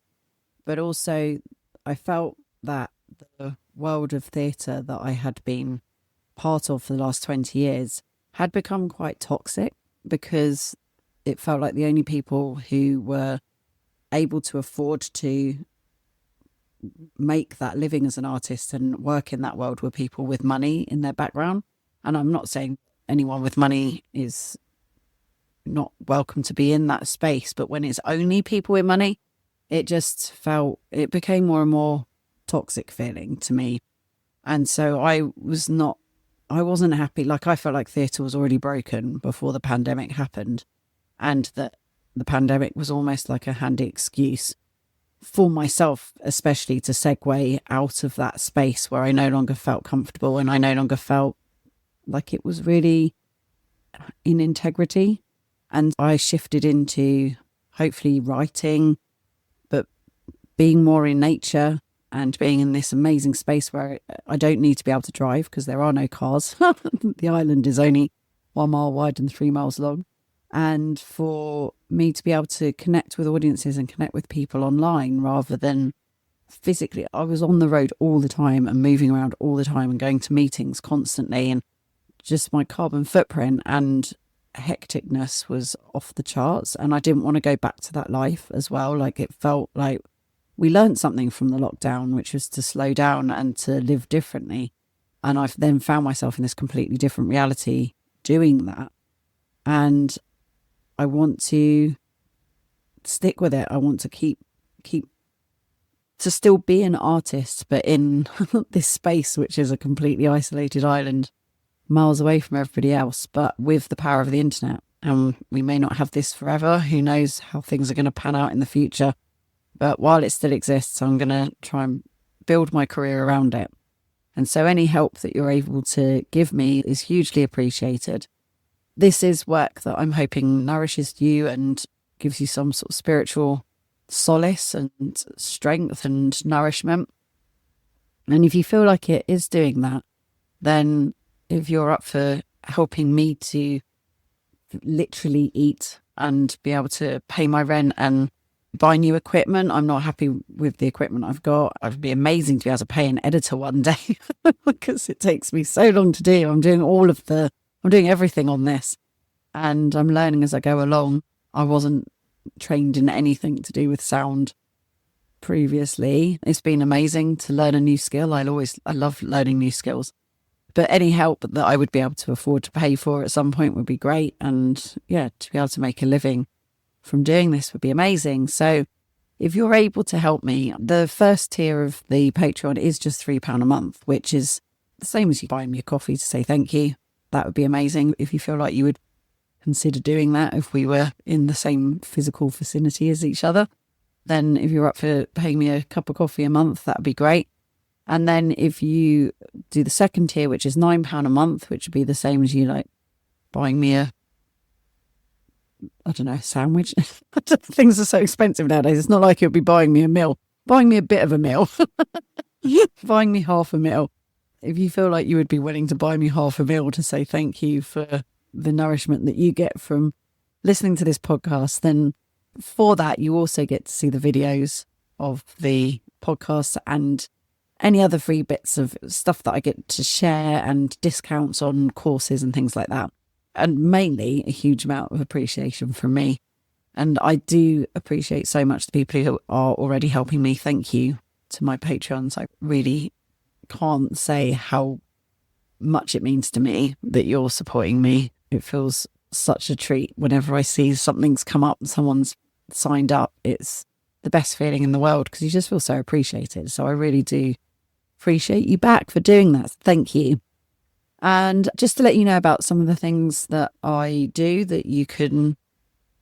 A: but also I felt that the world of theatre that I had been part of for the last 20 years had become quite toxic, because it felt like the only people who were able to afford to make that living as an artist and work in that world were people with money in their background. And I'm not saying anyone with money is not welcome to be in that space, but when it's only people with money, it became more and more toxic feeling to me. And so I wasn't happy. Like, I felt like theatre was already broken before the pandemic happened, and that the pandemic was almost like a handy excuse for myself, especially, to segue out of that space where I no longer felt comfortable and I no longer felt like it was really in integrity. And I shifted into hopefully writing, but being more in nature and being in this amazing space where I don't need to be able to drive because there are no cars. The island is only 1 mile wide and 3 miles long. And for me to be able to connect with audiences and connect with people online rather than physically. I was on the road all the time and moving around all the time and going to meetings constantly, and just my carbon footprint and hecticness was off the charts, and I didn't want to go back to that life as well. Like, it felt like we learned something from the lockdown, which was to slow down and to live differently. And I've then found myself in this completely different reality doing that. And I want to stick with it. I want to keep to still be an artist, but in this space, which is a completely isolated island, miles away from everybody else, but with the power of the internet. And we may not have this forever. Who knows how things are going to pan out in the future. But while it still exists, I'm going to try and build my career around it. And so any help that you're able to give me is hugely appreciated. This is work that I'm hoping nourishes you and gives you some sort of spiritual solace and strength and nourishment. And if you feel like it is doing that, then if you're up for helping me to literally eat and be able to pay my rent and buy new equipment. I'm not happy with the equipment I've got. It would be amazing to be able to pay an editor one day because it takes me so long to do. I'm doing everything on this and I'm learning as I go along. I wasn't trained in anything to do with sound previously. It's been amazing to learn a new skill. I love learning new skills. But any help that I would be able to afford to pay for at some point would be great. And yeah, to be able to make a living from doing this would be amazing. So if you're able to help me, the first tier of the Patreon is just £3 a month, which is the same as you buying me a coffee to say thank you. That would be amazing if you feel like you would consider doing that if we were in the same physical vicinity as each other. Then if you're up for paying me a cup of coffee a month, that would be great. And then if you do the second tier, which is £9 a month, which would be the same as you like buying me a sandwich. Things are so expensive nowadays. It's not like you'll be buying me a meal, buying me a bit of a meal, buying me half a meal. If you feel like you would be willing to buy me half a meal to say thank you for the nourishment that you get from listening to this podcast, then for that, you also get to see the videos of the podcast and any other free bits of stuff that I get to share and discounts on courses and things like that. And mainly a huge amount of appreciation from me. And I do appreciate so much the people who are already helping me. Thank you to my Patreons. I really can't say how much it means to me that you're supporting me. It feels such a treat whenever I see something's come up and someone's signed up. It's the best feeling in the world because you just feel so appreciated. So I really do appreciate you back for doing that. Thank you. And just to let you know about some of the things that I do that you can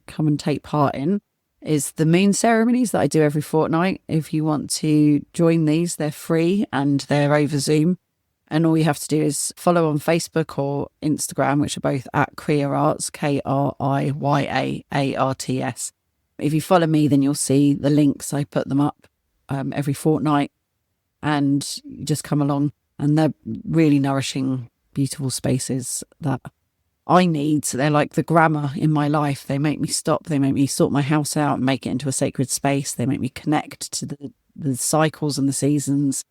A: come and take part in is the moon ceremonies that I do every fortnight. If you want to join these, they're free and they're over Zoom. And all you have to do is follow on Facebook or Instagram, which are both at Kriya Arts, KRIYAARTS. If you follow me, then you'll see the links. I put them up every fortnight and you just come along, and they're really nourishing, beautiful spaces that I need. So they're like the grammar in my life. They make me stop. They make me sort my house out and make it into a sacred space. They make me connect to the cycles and the seasons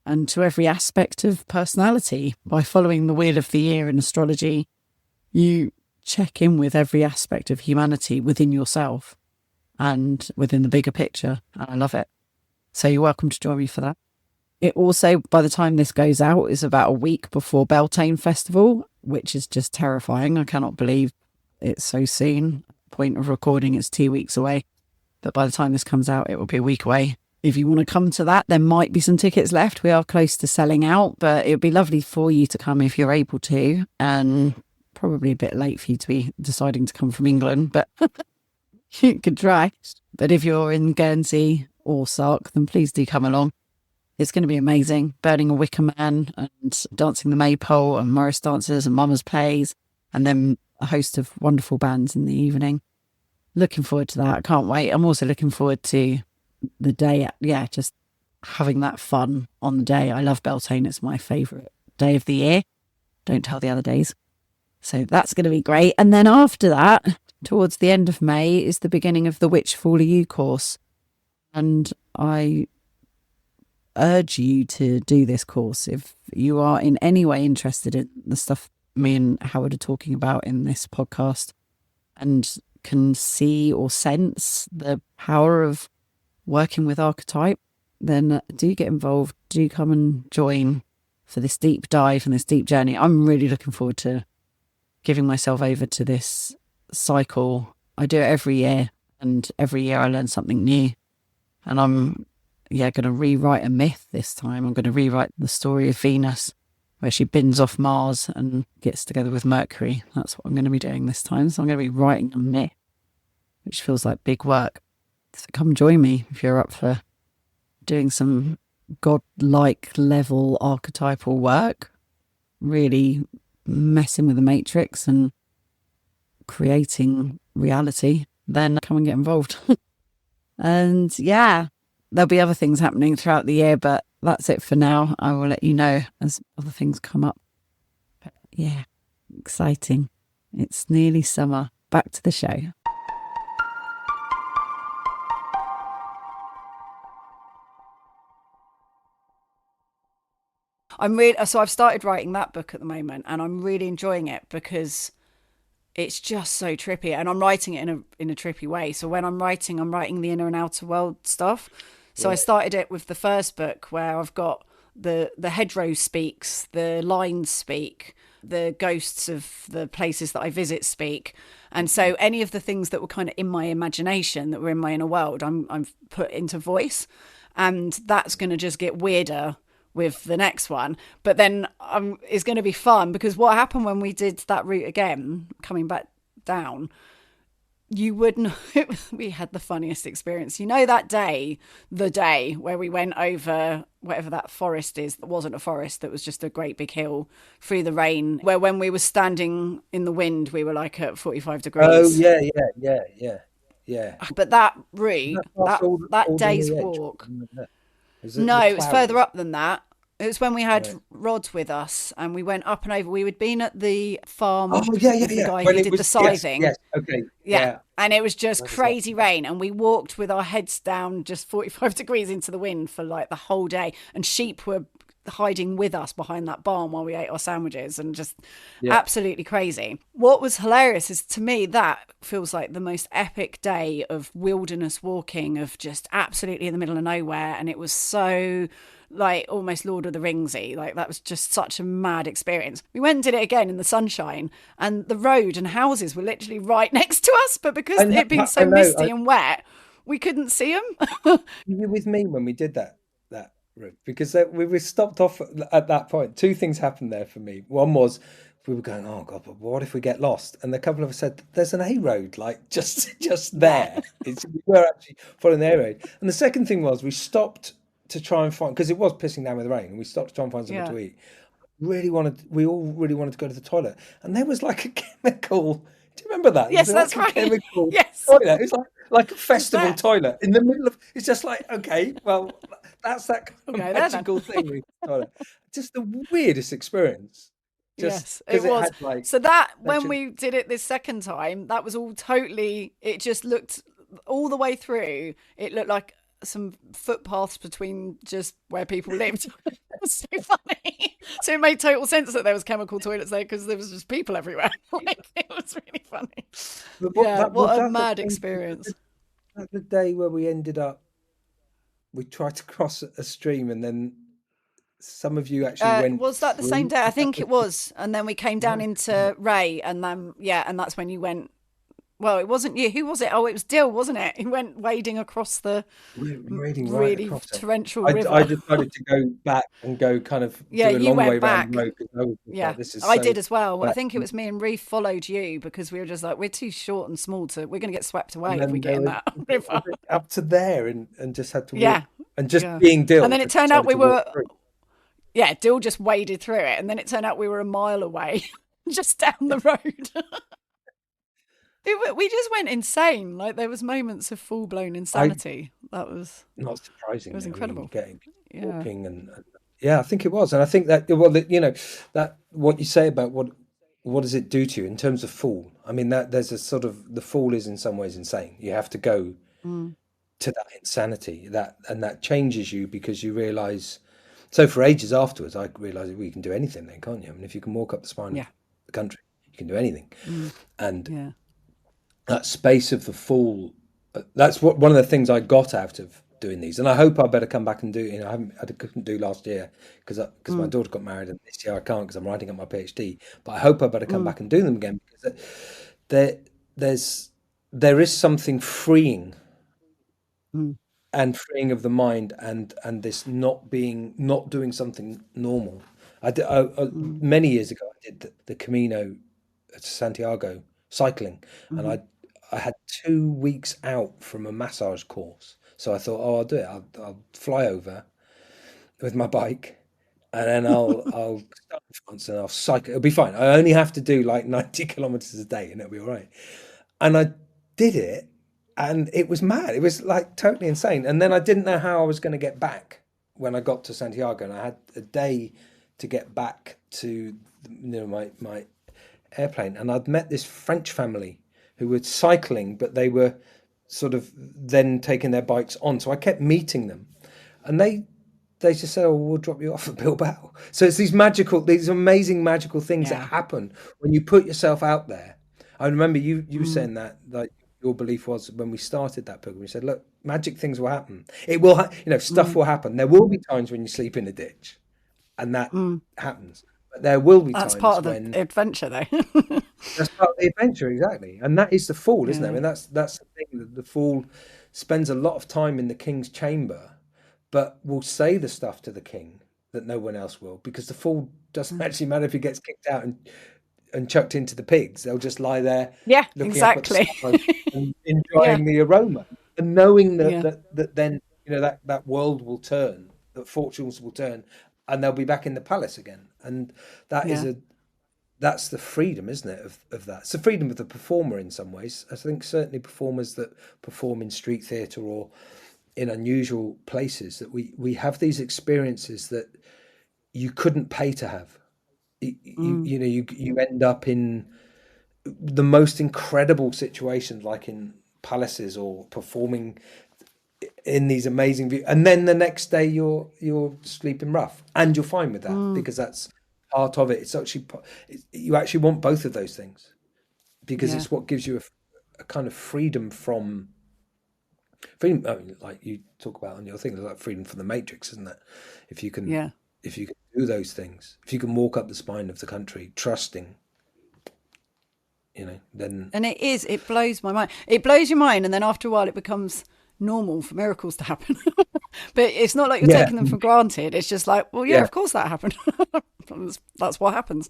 A: and to every aspect of personality. By following the wheel of the year in astrology, you check in with every aspect of humanity within yourself and within the bigger picture. And I love it. So you're welcome to join me for that. It also, by the time this goes out, is about a week before Beltane Festival, which is just terrifying. I cannot believe it's so soon. Point of recording, it's 2 weeks away. But by the time this comes out, it will be a week away. If you want to come to that, there might be some tickets left. We are close to selling out, but it would be lovely for you to come if you're able to. And probably a bit late for you to be deciding to come from England, but you could try. But if you're in Guernsey or Sark, then please do come along. It's going to be amazing. Burning a wicker man and dancing the maypole and Morris dancers and Mama's plays, and then a host of wonderful bands in the evening. Looking forward to that. I can't wait. I'm also looking forward to the day. Yeah, just having that fun on the day. I love Beltane. It's my favourite day of the year. Don't tell the other days. So that's going to be great. And then after that, towards the end of May, is the beginning of the Which Fool Are You course. And I urge you to do this course if you are in any way interested in the stuff me and Howard are talking about in this podcast and can see or sense the power of working with archetype, then do get involved. Do come and join for this deep dive and this deep journey. I'm really looking forward to giving myself over to this cycle. I do it every year, and every year I learn something new, and I'm going to rewrite a myth this time. I'm going to rewrite the story of Venus, where she bins off Mars and gets together with Mercury. That's what I'm going to be doing this time. So I'm going to be writing a myth, which feels like big work. So come join me if you're up for doing some godlike level archetypal work, really messing with the matrix and creating reality. Then come and get involved. And yeah, there'll be other things happening throughout the year, but that's it for now. I will let you know as other things come up. But yeah, exciting. It's nearly summer. Back to the show. So I've started writing that book at the moment, and I'm really enjoying it because it's just so trippy, and I'm writing it in a trippy way. So when I'm writing the inner and outer world stuff. So I started it with the first book where I've got the hedgerow speaks, the lines speak, the ghosts of the places that I visit speak. And so any of the things that were kind of in my imagination, that were in my inner world, I'm put into voice. And that's going to just get weirder with the next one. But then it's going to be fun, because what happened when we did that route again, coming back down, you wouldn't. We had the funniest experience. You know, that day, the day where we went over whatever that forest is, that wasn't a forest, that was just a great big hill through the rain, where when we were standing in the wind, we were like at 45 degrees.
B: Oh, yeah.
A: But that route,
B: That
A: that day's
B: Edge.
A: walk.
B: No,
A: it was further up than that. It was when we had Rods with us and we went up and over. We had been at the farm with the guy who did the scything.
B: Yes, okay.
A: Yeah. And it was just crazy rain. And we walked with our heads down just 45 degrees into the wind for like the whole day. And sheep were hiding with us behind that barn while we ate our sandwiches, and just absolutely crazy. What was hilarious is, to me, that feels like the most epic day of wilderness walking, of just absolutely in the middle of nowhere. And it was so like almost Lord of the Ringsy. Like, that was just such a mad experience. We went and did it again in the sunshine, and the road and houses were literally right next to us, but because it had been so misty and wet, we couldn't see them.
B: You were with me when we did that route, because we were stopped off at that point. Two things happened there for me. One was, we were going, oh God, but what if we get lost? And a couple of us said, there's an A road, like just there. We were actually following the A road. And the second thing was, we stopped to try and find, because it was pissing down with rain, and we stopped to try and find something to eat. We all really wanted to go to the toilet, and there was like a chemical. Do you remember that?
A: Yes, that's right.
B: Chemical
A: yes,
B: toilet. It's like a festival toilet in the middle of. It's just like, okay, well, that's that kind of magical thing. With the toilet. Just the weirdest experience.
A: Yes, it was. So that when we did it this second time, that was all totally. It just looked all the way through. It looked like some footpaths between just where people lived. It was so funny. So it made total sense that there was chemical toilets there, because there was just people everywhere. Like, it was really funny. What a mad experience.
B: That the day where we ended up, we tried to cross a stream, and then some of you actually went.
A: Was that the same day? I think it was. And then we came down into Ray, and then and that's when you went. Well, it wasn't you. Who was it? Oh, it was Dill, wasn't it? He went wading across the really torrential river.
B: I decided to go back and go kind of do a long way around the road.
A: I did as well. I think it was me and Reef followed you, because we were just like, we're too short and small we're going to get swept away if we get in that river.
B: Up to there and just had to walk. And just being Dill.
A: And then it turned out we were... Dill just waded through it. And then it turned out we were a mile away, just down the road. We just went insane. Like, there was moments of full-blown insanity. That was
B: not surprising.
A: It was incredible.
B: Walking and I think it was. And I think that, well, that what you say about what does it do to you in terms of Fool? I mean, that there's a sort of, the Fool is in some ways insane. You have to go to that insanity, that changes you, because you realise. So for ages afterwards, I realised, we can do anything then, can't you? I mean, if you can walk up the spine of the country, you can do anything. And that space of the Fool, that's one of the things I got out of doing these. And I hope I better come back and do. I couldn't do last year because my daughter got married, and this year I can't because I'm writing up my PhD. But I hope I better come back and do them again, because there is something freeing and freeing of the mind, and this not doing something normal.
A: Mm,
B: Many years ago I did the Camino to Santiago cycling, and
A: mhm.
B: I had 2 weeks out from a massage course, so I thought, oh, I'll do it. I'll fly over with my bike, and then I'll start in France and I'll cycle. It'll be fine. I only have to do like 90 kilometers a day, and it'll be all right. And I did it, and it was mad. It was like totally insane. And then I didn't know how I was going to get back when I got to Santiago, and I had a day to get back to my airplane. And I'd met this French family who were cycling, but they were sort of then taking their bikes on. So I kept meeting them, and they just said, "Oh, we'll drop you off at Bilbao." So it's these amazing magical things that
A: Yeah.
B: happen when you put yourself out there. I remember you
A: Mm,
B: saying that, like your belief was when we started that program. You said, "Look, magic things will happen. It will, stuff
A: mm,
B: will happen. There will be times when you sleep in a ditch, and that
A: mm.
B: happens. But there will be
A: That's part
B: times
A: of the
B: when
A: adventure, though.
B: that's part of the adventure, exactly. And that is the fool, isn't it? I
A: Yeah.
B: mean, that's the thing that the fool spends a lot of time in the king's chamber, but will say the stuff to the king that no one else will, because the fool doesn't
A: Mm.
B: actually matter if he gets kicked out and chucked into the pigs. They'll just lie there
A: Yeah,
B: looking up at the
A: exactly.
B: stars and
A: Yeah,
B: enjoying the aroma, and knowing that
A: yeah,
B: that then that world will turn, that fortunes will turn, and they'll be back in the palace again. And that is
A: yeah.
B: a that's the freedom, isn't it, of that? It's the freedom of the performer in some ways. I think certainly performers that perform in street theatre or in unusual places, that we have these experiences that you couldn't pay to have.
A: Mm,
B: You end up in the most incredible situations, like in palaces or performing in these amazing views, and then the next day you're sleeping rough, and you're fine with that
A: mm.
B: because that's part of it. It's actually you actually want both of those things because
A: Yeah,
B: it's what gives you a kind of freedom. I mean, like you talk about on your thing, like freedom from the matrix, isn't it? If you can,
A: yeah.
B: if you can do those things, if you can walk up the spine of the country, trusting, then
A: And it blows my mind. It blows your mind, and then after a while, it becomes normal for miracles to happen. But it's not like you're
B: yeah,
A: taking them for granted. It's just like, well, yeah,
B: yeah,
A: of course that happened. That's what happens,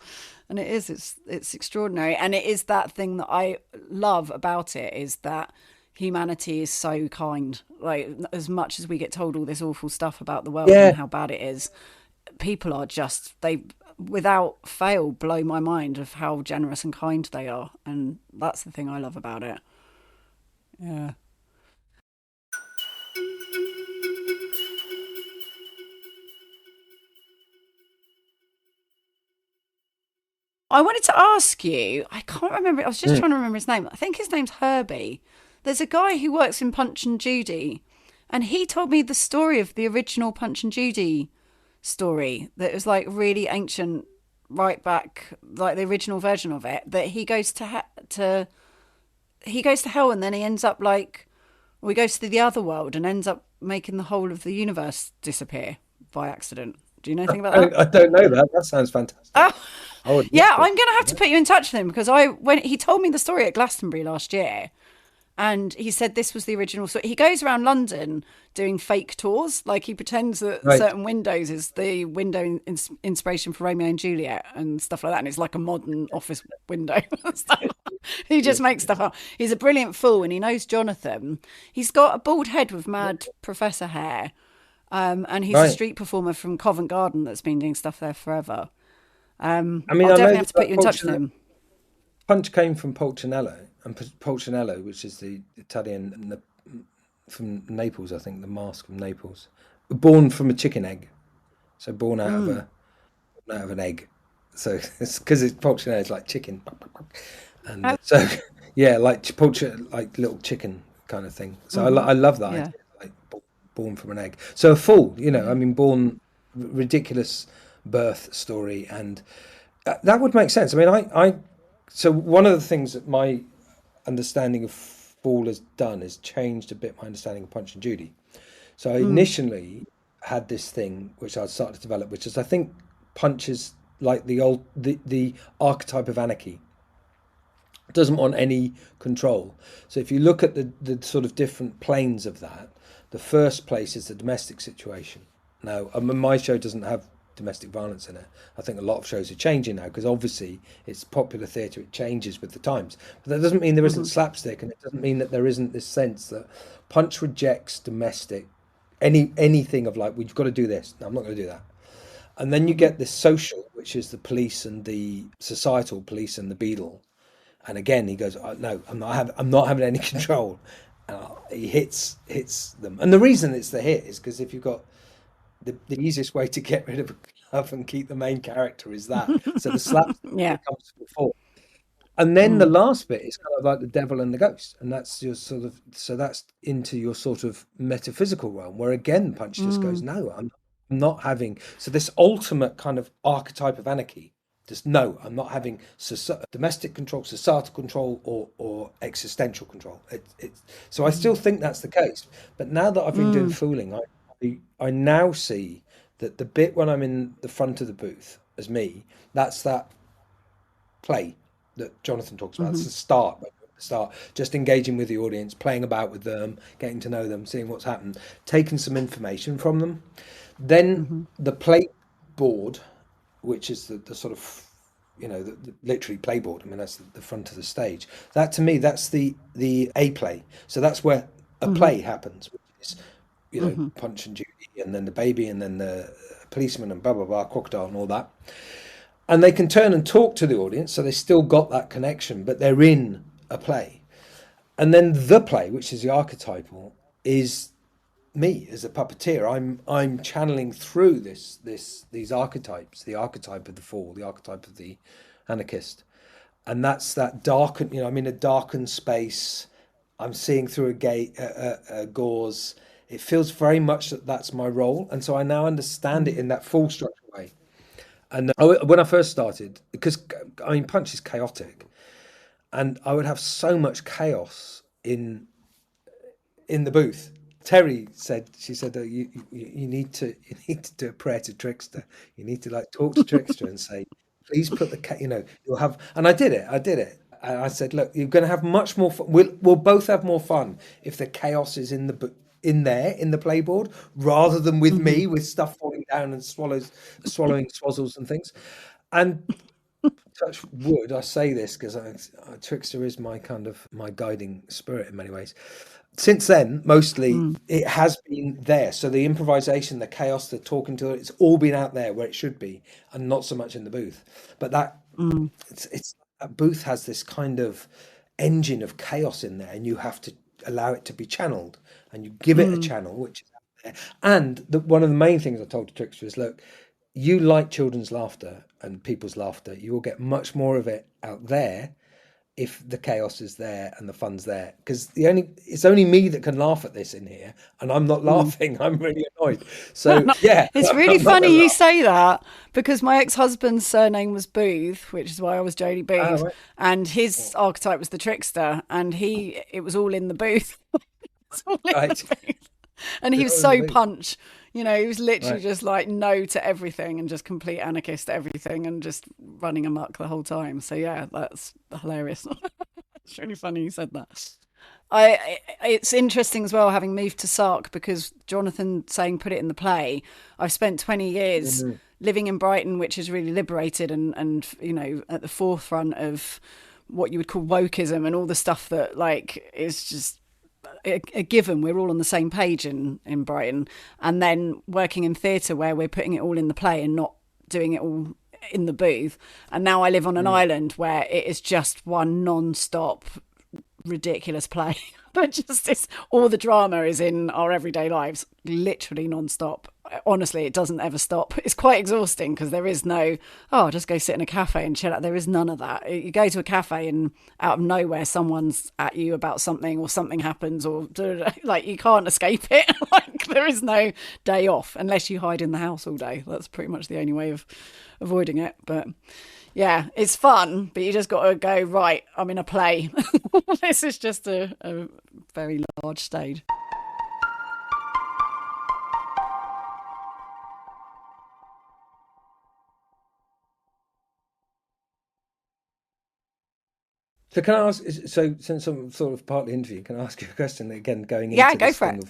A: and it's extraordinary, and it is that thing that I love about it is that humanity is so kind. Like as much as we get told all this awful stuff about the world
B: yeah.
A: and how bad it is, people are just they without fail blow my mind of how generous and kind they are, and that's the thing I love about it. Yeah. I wanted to ask you, I can't remember, I was just
B: Mm.
A: trying to remember his name. I think his name's Herbie. There's a guy who works in Punch and Judy, and he told me the story of the original Punch and Judy story that was like really ancient, right back, like the original version of it. That he goes to he goes to hell, and then he ends up like, well, he goes to the other world and ends up making the whole of the universe disappear by accident. Do you know anything about that?
B: I don't know that. That sounds fantastic.
A: Oh,
B: I would love
A: yeah,
B: to.
A: I'm gonna have to put you in touch with him because I when he told me the story at Glastonbury last year, and he said this was the original story. He goes around London doing fake tours, like he pretends that
B: Right.
A: certain windows is the window inspiration for Romeo and Juliet and stuff like that, and it's like a modern office window. So he just makes stuff up. He's a brilliant fool, and he knows Jonathan. He's got a bald head with mad professor hair, and he's a
B: Right.
A: street performer from Covent Garden that's been doing stuff there forever.
B: I mean,
A: I'll
B: I know
A: definitely have
B: that
A: to put you in touch with him.
B: Punch came from Pulcinello, and Pulcinello, which is the Italian from Naples, I think, the mask from Naples, born from a chicken egg, so born
A: Mm.
B: out of an egg. So it's because it's Pulcinello is like chicken, and
A: Oh,
B: so yeah, like like little chicken kind of thing. So
A: mm-hmm.
B: I love that
A: Yeah.
B: idea, like born from an egg. So a fool, I
A: Yeah.
B: mean, born ridiculous birth story, and that would make sense. I mean, so one of the things that my understanding of Fall has done is changed a bit my understanding of Punch and Judy. So I
A: Mm.
B: initially had this thing which I started to develop, which is I think Punch is like the archetype of anarchy. Doesn't want any control. So if you look at the sort of different planes of that, The first place is the domestic situation. Now, I mean, my show doesn't have domestic violence in it. I think a lot of shows are changing now because obviously it's popular theatre, it changes with the times. But that doesn't mean there isn't slapstick, and it doesn't mean that there isn't this sense that Punch rejects domestic, anything of like, we've got to do this. No, I'm not going to do that. And then you get this social, which is the police and the societal police and the beadle. And again, he goes, oh, "No, I'm not having any control." He hits them, and the reason it's the hit is because if you've got the easiest way to get rid of a glove and keep the main character is that. So the slap
A: Yeah.
B: comes before. And then the last bit is kind of like the devil and the ghost. And that's your sort of, so that's into your sort of metaphysical realm where again, Punch just goes, no, I'm not having, so this ultimate kind of archetype of anarchy. Just no, I'm not having domestic control, societal control, or existential control. So I still think that's the case. But now that I've been doing fooling, I now see that the bit when I'm in the front of the booth as me, that's that play that Jonathan talks about. It's the start, just engaging with the audience, playing about with them, getting to know them, seeing what's happened, taking some information from them. Then the play board, which is the sort of, the literally playboard. I mean, that's the front of the stage. That to me, that's the A play. So that's where a play happens, which is, Punch and Judy, and then the baby, and then the policeman, and blah, blah, blah, crocodile, and all that. And they can turn and talk to the audience, so they still got that connection, but they're in a play. And then the play, which is the archetypal, is me as a puppeteer. I'm channeling through these archetypes, the archetype of the fool, the archetype of the anarchist, and that's that darkened. I'm in a darkened space. I'm seeing through a gate, a gauze. It feels very much that that's my role, and so I now understand it in that full structure way. And when I first started, because Punch is chaotic, and I would have so much chaos in the booth. She said that you need to do a prayer to Trickster. You need to like talk to Trickster and say, please put you'll have. And I did it. And I said, look, you're going to have much more fun. We'll both have more fun if the chaos is in the playboard rather than with me with stuff falling down and swallowing swazzles and things. And touch wood, I say this because Trickster is my guiding spirit in many ways. Since then, mostly it has been there. So the improvisation, the chaos, the talking to it, it's all been out there where it should be, and not so much in the booth. But that that booth has this kind of engine of chaos in there, and you have to allow it to be channeled, and you give it a channel, which is out there. And one of the main things I told the Trickster is, look, you like children's laughter and people's laughter. You will get much more of it out there if the chaos is there and the fun's there, because it's only me that can laugh at this in here, and I'm not laughing. I'm really annoyed. So yeah,
A: it's really funny you say that, because my ex-husband's surname was Booth, which is why I was Jodie Booth,
B: right.
A: and his archetype was the Trickster, and it was all in the booth.
B: Right.
A: The booth. And he was so Punch. He was literally just like no to everything and just complete anarchist at everything and just running amok the whole time. So yeah, that's hilarious. It's really funny you said that. It's interesting as well, having moved to Sark, because Jonathan saying put it in the play. I've spent 20 years living in Brighton, which is really liberated and at the forefront of what you would call wokeism and all the stuff that like is just a given. We're all on the same page in Brighton, and then working in theatre where we're putting it all in the play and not doing it all in the booth. And now I live on an island where it is just one non-stop ridiculous play but just all the drama is in our everyday lives, literally non-stop. Honestly, it doesn't ever stop. It's quite exhausting because there is no, oh, just go sit in a cafe and chill out. There is none of that. You go to a cafe and out of nowhere, someone's at you about something or something happens or like you can't escape it. Like there is no day off unless you hide in the house all day. That's pretty much the only way of avoiding it. But yeah, it's fun, but you just got to go, right, I'm in a play. This is just a very large stage.
B: So can I ask, so since I'm sort of partly interviewing, can I ask you a question again, going into
A: Yeah, go
B: this
A: for
B: thing
A: it.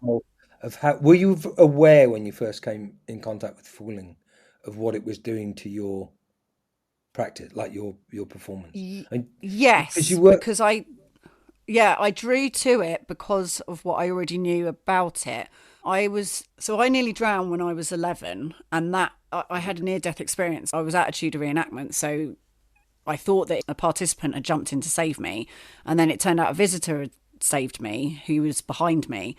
B: of of how were you aware when you first came in contact with fooling of what it was doing to your practice, like your performance? And because
A: Yes,
B: you were,
A: because I drew to it because of what I already knew about it. I nearly drowned when I was 11, and that I had a near-death experience. I was at a Tudor reenactment, so I thought that a participant had jumped in to save me, and then it turned out a visitor had saved me who was behind me,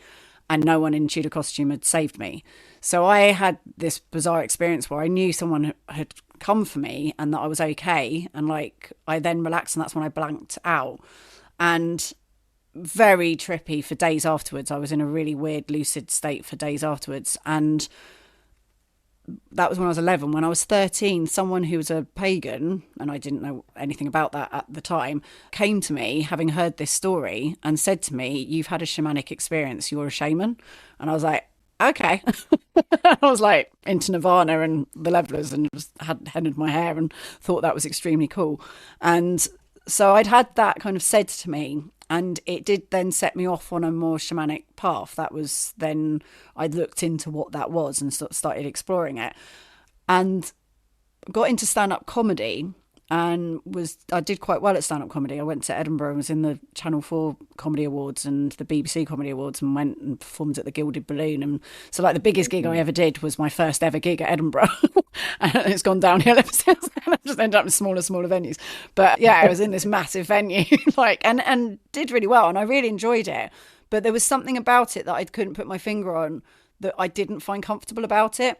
A: and no one in Tudor costume had saved me. So I had this bizarre experience where I knew someone had come for me and that I was okay, and like I then relaxed, and that's when I blanked out. And very trippy for days afterwards. I was in a really weird lucid state for days afterwards. And that was when I was 11. When I was 13, someone who was a pagan, and I didn't know anything about that at the time, came to me having heard this story and said to me, "You've had a shamanic experience, you're a shaman." And I was like, okay. I was like into Nirvana and the Levelers, and just had hennaed my hair and thought that was extremely cool. And so I'd had that kind of said to me, and it did then set me off on a more shamanic path. That was then I looked into what that was and started exploring it, and got into stand-up comedy, and I did quite well at stand-up comedy. I went to Edinburgh and was in the Channel 4 Comedy Awards and the BBC Comedy Awards, and went and performed at the Gilded Balloon. And so like the biggest gig I ever did was my first ever gig at Edinburgh. And it's gone downhill ever since. I just ended up in smaller venues. But yeah, I was in this massive venue, like, and did really well, and I really enjoyed it. But there was something about it that I couldn't put my finger on, that I didn't find comfortable about it.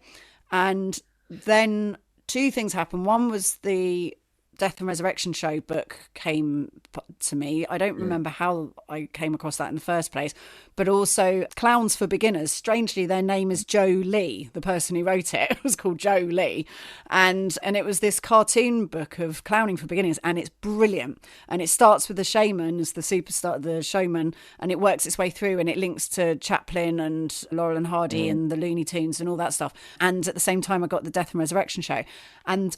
A: And then two things happened. One was the Death and Resurrection show book came to me. I don't remember how I came across that in the first place, but also Clowns for Beginners. Strangely, their name is Joe Lee. The person who wrote it was called Joe Lee, and it was this cartoon book of clowning for beginners, and it's brilliant. And it starts with the shaman as the superstar, the showman, and it works its way through, and it links to Chaplin and Laurel and Hardy and the Looney Tunes and all that stuff. And at the same time, I got the Death and Resurrection show, and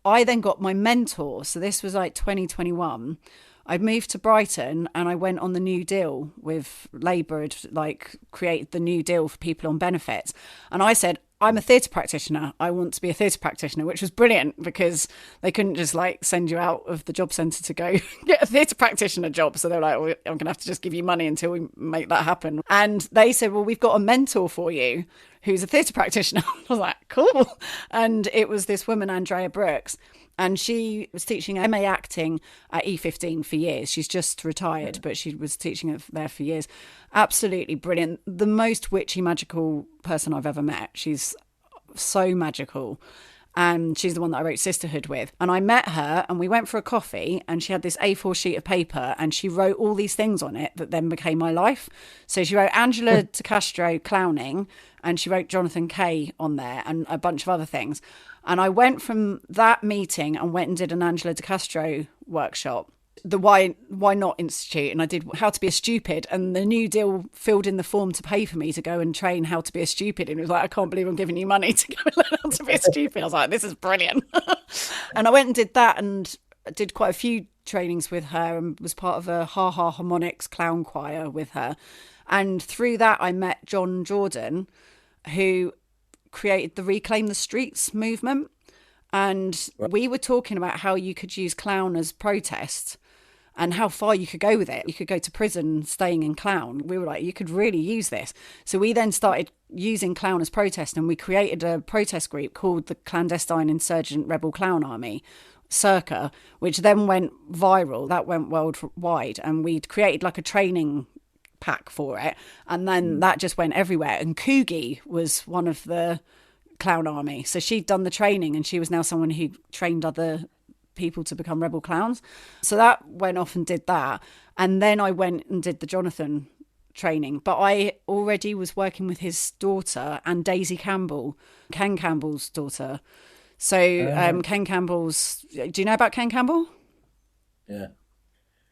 A: I then got my mentor. So this was like 2021. I'd moved to Brighton and I went on the New Deal with Labour, had like created the New Deal for people on benefits. And I said, I'm a theatre practitioner. I want to be a theatre practitioner, which was brilliant because they couldn't just like send you out of the job centre to go get a theatre practitioner job. So they're like, well, I'm going to have to just give you money until we make that happen. And they said, well, we've got a mentor for you who's a theatre practitioner. I was like, cool. And it was this woman, Andrea Brooks, and she was teaching MA acting at E15 for years. She's just retired, but she was teaching it there for years. Absolutely brilliant. The most witchy, magical person I've ever met. She's so magical. And she's the one that I wrote Sisterhood with. And I met her and we went for a coffee, and she had this A4 sheet of paper and she wrote all these things on it that then became my life. So she wrote Angela de Castro clowning, and she wrote Jonathan Kay on there and a bunch of other things. And I went from that meeting and went and did an Angela de Castro workshop, the Why Not Institute, and I did How to Be a Stupid, and the New Deal filled in the form to pay for me to go and train how to be a stupid, and it was like, I can't believe I'm giving you money to go and learn how to be a stupid. I was like, this is brilliant. And I went and did that and did quite a few trainings with her and was part of a Ha Ha Harmonics clown choir with her. And through that I met John Jordan, who created the Reclaim the Streets movement. And we were talking about how you could use clown as protest and how far you could go with it. You could go to prison staying in clown. We were like, you could really use this. So we then started using clown as protest, and we created a protest group called the Clandestine Insurgent Rebel Clown Army, Circa, which then went viral. That went worldwide, and we'd created like a training pack for it, and then that just went everywhere. And Coogie was one of the clown army, so she'd done the training, and she was now someone who trained other people to become rebel clowns. So that went off and did that, and then I went and did the Jonathan training, but I already was working with his daughter and Daisy Campbell, Ken Campbell's daughter. So Ken Campbell's, do you know about Ken Campbell?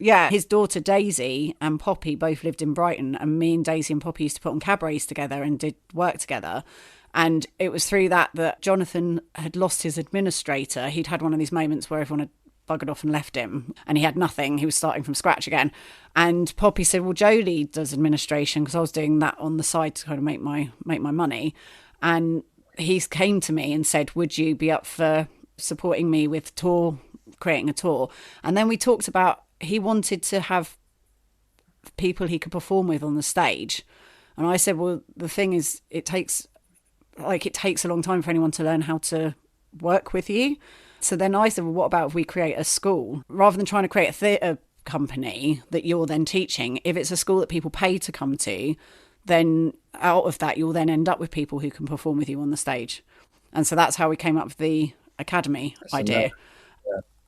A: Yeah, his daughter Daisy and Poppy both lived in Brighton, and me and Daisy and Poppy used to put on cabarets together and did work together. And it was through that Jonathan had lost his administrator. He'd had one of these moments where everyone had buggered off and left him, and he had nothing. He was starting from scratch again. And Poppy said, well, Jolie does administration, because I was doing that on the side to kind of make my money. And he came to me and said, would you be up for supporting me with creating a tour? And then we talked about, he wanted to have people he could perform with on the stage. And I said, well, the thing is, it takes a long time for anyone to learn how to work with you. So then I said, well, what about if we create a school? Rather than trying to create a theatre company that you're then teaching, if it's a school that people pay to come to, then out of that, you'll then end up with people who can perform with you on the stage. And so that's how we came up with the academy idea.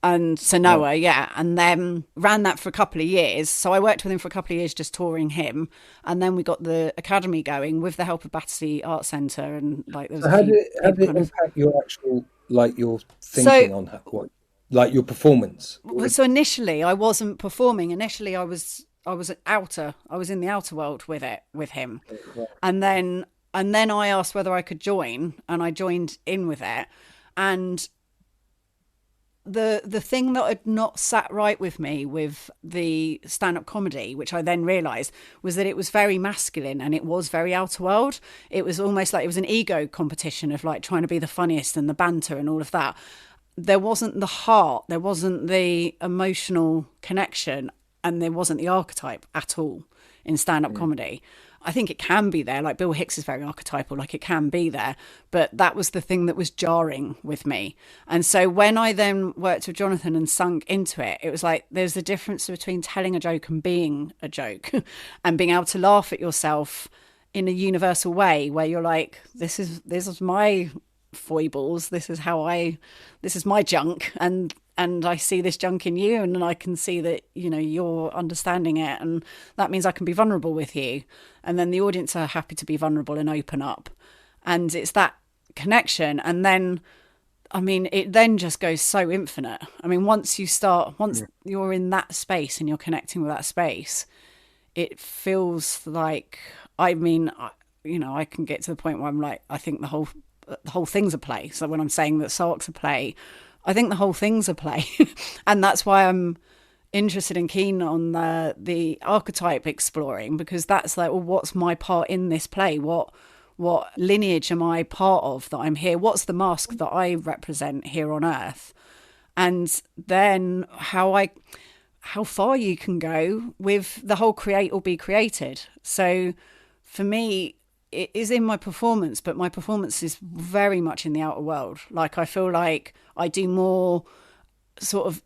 A: And so Noah, and then ran that for a couple of years. So I worked with him for a couple of years, just touring him, and then we got the academy going with the help of Battersea Art Centre. And like, there was
B: how did it impact your actual, like, your thinking on what, like, your performance?
A: So initially, I wasn't performing. Initially, I was outer. I was in the outer world with him, and then I asked whether I could join, and I joined in with it, and the thing that had not sat right with me with the stand-up comedy, which I then realised, was that it was very masculine and it was very outer world. It was almost like it was an ego competition of like trying to be the funniest and the banter and all of that. There wasn't the heart, there wasn't the emotional connection, and there wasn't the archetype at all in stand-up comedy. I think it can be there, like Bill Hicks is very archetypal, like it can be there, but that was the thing that was jarring with me. And so when I then worked with Jonathan and sunk into it, it was like there's a difference between telling a joke and being a joke and being able to laugh at yourself in a universal way where you're like, this is my foibles, this is my junk, and I see this junk in you, and I can see that, you know, you're understanding it, and that means I can be vulnerable with you, and then the audience are happy to be vulnerable and open up, and it's that connection. And then, I mean, it then just goes so infinite. I mean, once you're in that space and you're connecting with that space, it feels like, I mean, you know, I can get to the point where I'm like, I think the whole thing's a play. So when I'm saying that Sark's a play, I think the whole thing's a play. And that's why I'm interested and keen on the archetype exploring, because that's like, well, what's my part in this play? What lineage am I part of that I'm here? What's the mask that I represent here on Earth? And then how far you can go with the whole create or be created. So for me, it is in my performance, but my performance is very much in the outer world. Like, I feel like I do more sort of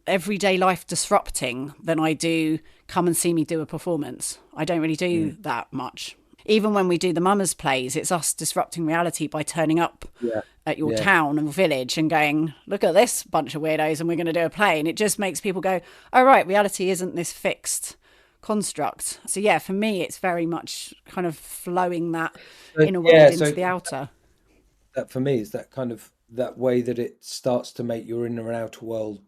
A: everyday life disrupting than I do come and see me do a performance. I don't really do that much. Even when we do the Mummers plays, it's us disrupting reality by turning up at your town and village and going, look at this bunch of weirdos and we're going to do a play. And it just makes people go, oh, right, reality isn't this fixed construct. So yeah, for me, it's very much kind of flowing that inner world into the outer.
B: That for me is that kind of that way that it starts to make your inner and outer world.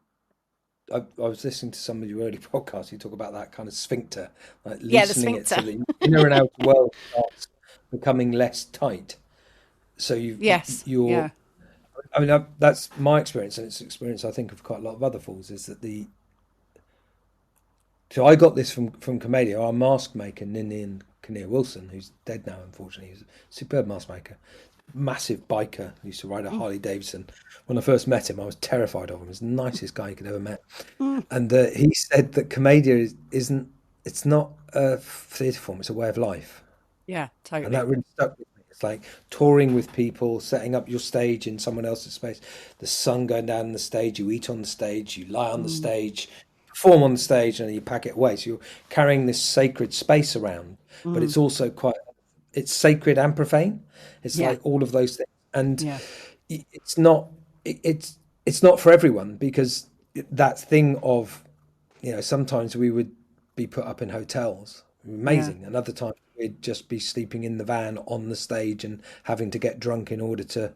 B: I was listening to some of your early podcasts. You talk about that kind of sphincter, like loosening it so the inner and outer world starts becoming less tight. So you're. I mean, that's my experience, and it's experience I think of quite a lot of other fools. Is that So I got this from Commedia, our mask maker, Ninian Kinnear Wilson, who's dead now, unfortunately. He's a superb mask maker, massive biker, used to ride a Harley Davidson. When I first met him, I was terrified of him. He's the nicest guy you could ever met. And he said that Commedia it's not a theatre form, it's a way of life.
A: Yeah, totally.
B: And that really stuck with me. It's like touring with people, setting up your stage in someone else's space, the sun going down the stage, you eat on the stage, you lie on the stage, perform on the stage, and then you pack it away. So you're carrying this sacred space around, but it's also it's sacred and profane. It's like all of those things, and it's not for everyone, because that thing of, you know, sometimes we would be put up in hotels, amazing, and other times we'd just be sleeping in the van on the stage and having to get drunk in order to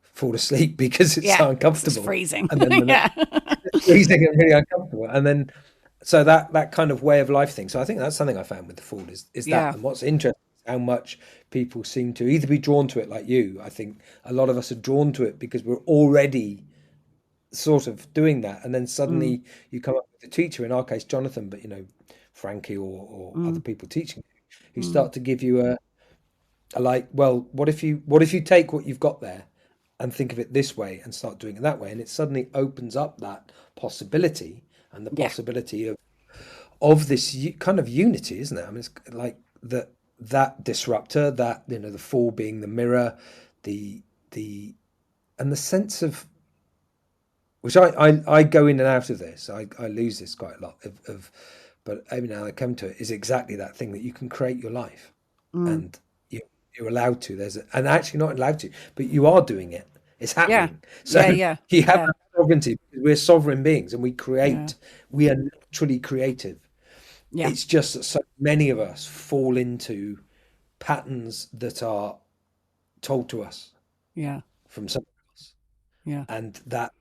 B: fall asleep because it's so uncomfortable.
A: It's freezing.
B: And then it's freezing and really uncomfortable. And then so that kind of way of life thing. So I think that's something I found with the Fool is that. And what's interesting is how much people seem to either be drawn to it like you. I think a lot of us are drawn to it because we're already sort of doing that, and then
A: Mm.
B: suddenly you come up with a teacher, in our case Jonathan, but Frankie or other
A: Mm.
B: people teaching you, who
A: Mm.
B: start to give you a like, well, what if you take what you've got there and think of it this way and start doing it that way, and it suddenly opens up that possibility, and the
A: Yeah.
B: possibility of this kind of unity, isn't it? I mean, it's like that disruptor, that the fool being the mirror, the and the sense of which I go in and out of this. I lose this quite a lot but every now and I come to it, is exactly that thing that you can create your life,
A: Mm.
B: and you're allowed to. And actually not allowed to, but you are doing it. It's
A: Yeah.
B: happening. So
A: Yeah. Yeah.
B: you have
A: Yeah.
B: that sovereignty, because we're sovereign beings and
A: Yeah.
B: we are naturally creative.
A: Yeah.
B: It's just that so many of us fall into patterns that are told to us
A: Yeah.
B: from someone else,
A: Yeah.
B: and that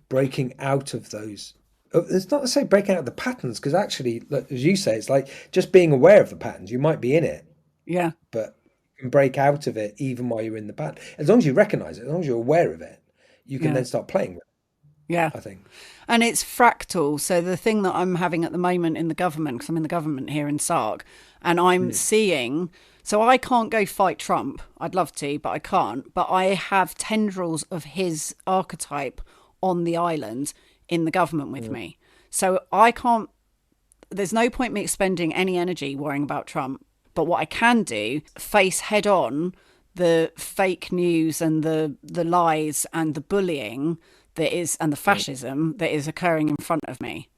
B: breaking out of those. It's not to say breaking out of the patterns, because actually, as you say, it's like just being aware of the patterns. You might be in it,
A: Yeah.
B: but you can break out of it even while you're in the pattern. As long as you recognize it, as long as you're aware of it, you can
A: Yeah.
B: then start playing with
A: Yeah.
B: it, I think.
A: And it's fractal. So the thing that I'm having at the moment in the government, because I'm in the government here in Sark, and I'm
B: Mm.
A: seeing, so I can't go fight Trump. I'd love to, but I can't. But I have tendrils of his archetype on the island in the government with
B: Mm.
A: me. So I can't, there's no point me expending any energy worrying about Trump. But what I can do, face head on the fake news and the lies and the bullying that is, and the
B: Mm.
A: fascism that is occurring in front of me.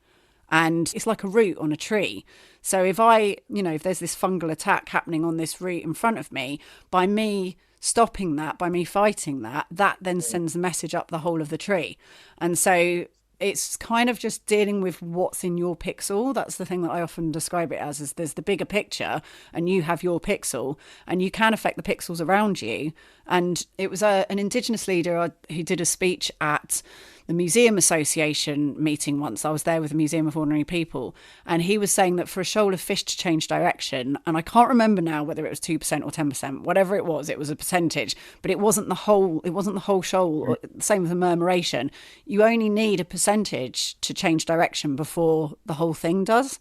A: And it's like a root on a tree. So if there's this fungal attack happening on this root in front of me, by me stopping that, by me fighting that, that then sends a message up the whole of the tree. And so it's kind of just dealing with what's in your pixel. That's the thing that I often describe it as, is there's the bigger picture and you have your pixel, and you can affect the pixels around you. And it was an Indigenous leader who did a speech at the Museum Association meeting once. I was there with the Museum of Ordinary People, and he was saying that for a shoal of fish to change direction, and I can't remember now whether it was 2% or 10%, whatever it was a percentage, but it wasn't the whole shoal. Same with the murmuration. You only need a percentage to change direction before the whole thing does.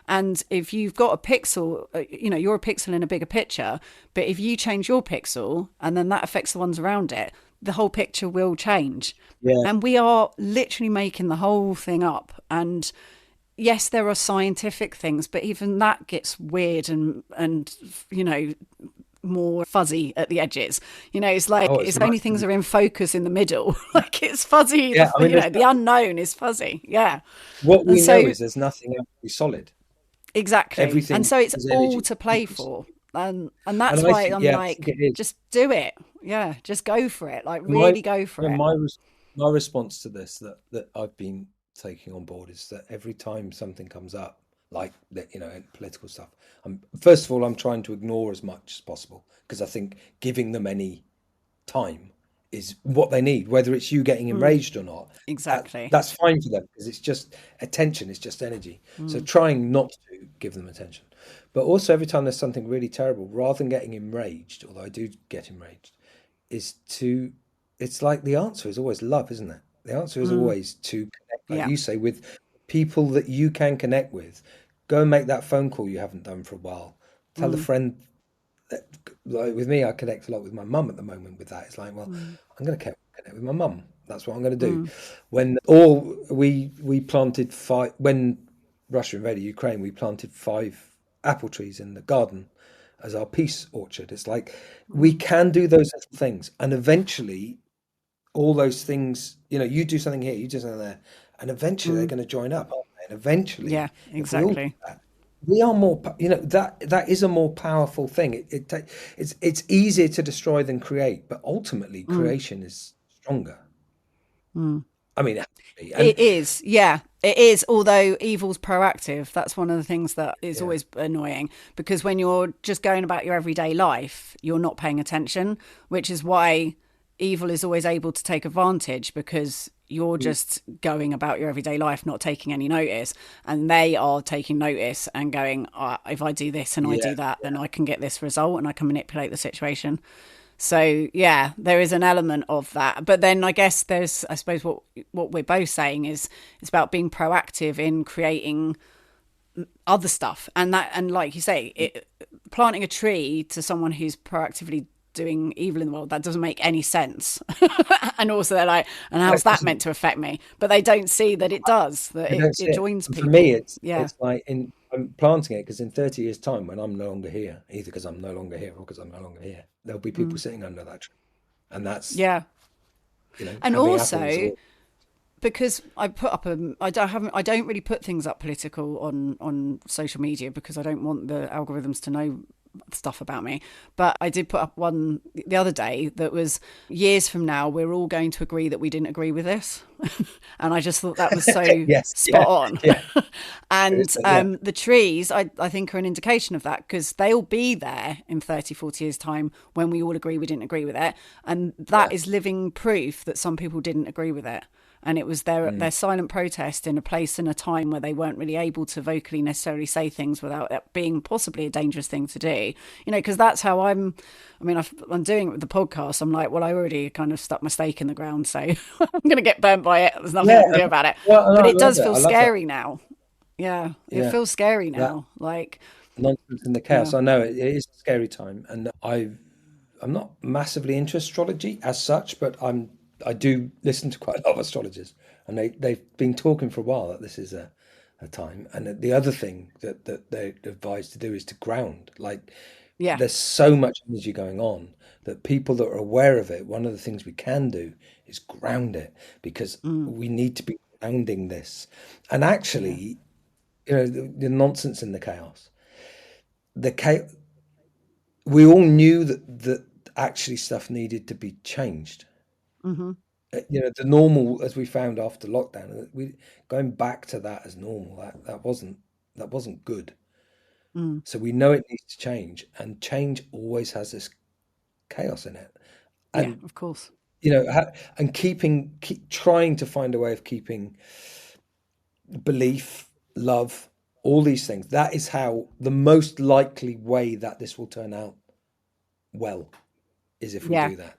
A: And if you've got a pixel, you're a pixel in a bigger picture, but if you change your pixel and then that affects the ones around it, the whole picture will change.
B: Yeah.
A: And we are literally making the whole thing up. And yes, there are scientific things, but even that gets weird and more fuzzy at the edges. It's like,
B: Oh, it's
A: it's only
B: much.
A: things are in focus in the middle. Like it's fuzzy.
B: Yeah, I mean,
A: The unknown is fuzzy. Yeah.
B: what
A: And
B: we know
A: so
B: is there's nothing absolutely solid.
A: exactly. And
B: Everything
A: so it's
B: is
A: all
B: energy.
A: to play for. And
B: And
A: that's
B: I
A: why
B: think,
A: I'm
B: yeah, I think
A: like,
B: it is.
A: just do it. Yeah. Just go for it. Like
B: My
A: really go for it.
B: my response to this, that I've been taking on board, is that every time something comes up, like that, political stuff, first of all, I'm trying to ignore as much as possible, because I think giving them any time is what they need, whether it's you getting
A: Mm,
B: enraged or not.
A: exactly.
B: That's fine for them, because it's just attention, it's just energy. So
A: Mm,
B: trying not to give them attention. But also every time there's something really terrible, rather than getting enraged, although I do get enraged, is to, it's like the answer is always love, isn't it? The answer is
A: mm,
B: always to connect, like
A: yeah.
B: you say, with people that you can connect with. Go and make that phone call you haven't done for a while. Tell a
A: Mm,
B: friend that, like with me, I connect a lot with my mum at the moment with that. It's like, well,
A: mm,
B: I'm going to connect with my mum. That's what I'm going to do.
A: mm,
B: When all we planted five, when Russia invaded Ukraine, we planted 5 apple trees in the garden as our peace orchard. It's like we
A: mm,
B: can do those little things, and eventually all those things, you do something here, you do something there, and eventually they're
A: mm.
B: going to join up, aren't they? And eventually,
A: Yeah,
B: if we all do
A: exactly.
B: that, we are more, that is a more powerful thing. It's easier to destroy than create, but ultimately
A: Mm,
B: creation is stronger.
A: mm.
B: I mean, it has to be. And
A: It is, yeah, it is. Although evil's proactive, that's one of the things that is
B: yeah,
A: always annoying, because when you're just going about your everyday life, you're not paying attention, which is why evil is always able to take advantage, because you're just going about your everyday life, not taking any notice, and they are taking notice and going, if I do this and I
B: yeah,
A: do that, then I can get this result and I can manipulate the situation. So yeah, there is an element of that. But then I guess I suppose what we're both saying is it's about being proactive in creating other stuff, and like you say, planting a tree to someone who's proactively doing evil in the world, that doesn't make any sense. And also they're like, and how's that meant to affect me? But they don't see that it does, that it joins people.
B: For me, it's like I'm planting it because in 30 years' time, when I'm no longer here, either because I'm no longer here or because I'm no longer here, there'll be people sitting under that tree, and that's
A: and also because I put up I don't really put things up political on social media because I don't want the algorithms to know stuff about me. But I did put up one the other day that was, years from now we're all going to agree that we didn't agree with this. And I just thought that was so spot on. And the trees I think are an indication of that, because they'll be there in 30, 40 years time when we all agree we didn't agree with it, and that is living proof that some people didn't agree with it. And it was their silent protest in a place and a time where they weren't really able to vocally necessarily say things without it being possibly a dangerous thing to do. Because that's how I'm doing it with the podcast. I'm like, well, I already kind of stuck my stake in the ground, so I'm going to get burnt by it. There's nothing I can do about it. Well, but it does feel scary now. Yeah, it feels scary now. Like
B: nonsense in the chaos. I know it is a scary time. And I'm not massively into astrology as such, but I do listen to quite a lot of astrologers, and they've been talking for a while that this is a time. And the other thing that they're advised to do is to ground. Like, there's so much energy going on that people that are aware of it, one of the things we can do is ground it, because we need to be grounding this. And actually, the nonsense in the chaos, we all knew that actually stuff needed to be changed. The normal, as we found after lockdown, going back to that as normal, that wasn't good. So we know it needs to change, and change always has this chaos in it. And
A: of course,
B: and keep trying to find a way of keeping belief, love, all these things. That is how the most likely way that this will turn out well, is if we do that.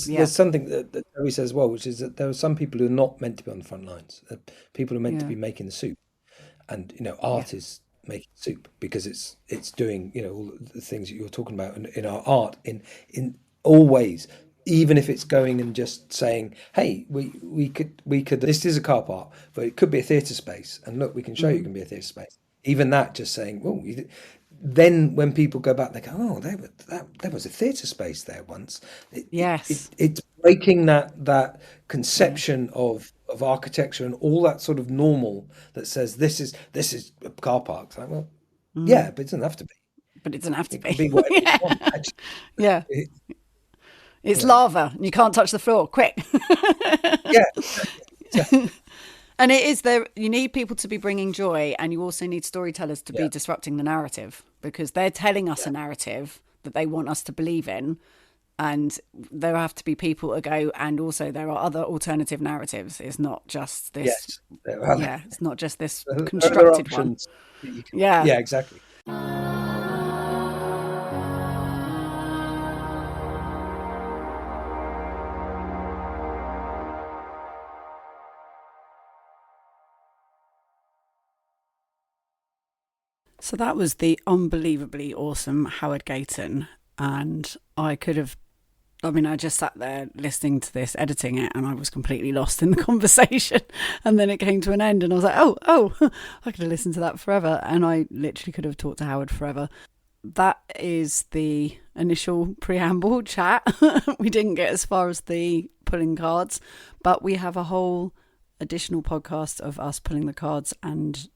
B: There's something that Terry says as well, which is that there are some people who are not meant to be on the front lines. People are meant to be making the soup, and art is making soup, because it's doing all the things that you're talking about in our art in all ways. Even if it's going and just saying, hey, we could this is a car park, but it could be a theatre space, and look, we can show you it can be a theatre space. Even that, just saying, well, then when people go back, they go, oh, there was a theatre space there once. It's breaking that conception of architecture and all that sort of normal that says this is a car park. It's like, well, but it doesn't have to be.
A: But it doesn't have to
B: It can be whatever you want, actually.
A: It's lava, and you can't touch the floor. Quick. And it is there. You need people to be bringing joy, and you also need storytellers to be disrupting the narrative, because they're telling us a narrative that they want us to believe in, and there have to be people to go. And also, there are other alternative narratives. It's not just this. It's not just this constructed one. Yeah,
B: exactly.
A: So that was the unbelievably awesome Howard Gayton. And I just sat there listening to this, editing it, and I was completely lost in the conversation. And then it came to an end, and I was like, oh, I could have listened to that forever. And I literally could have talked to Howard forever. That is the initial preamble chat. We didn't get as far as the pulling cards, but we have a whole additional podcast of us pulling the cards and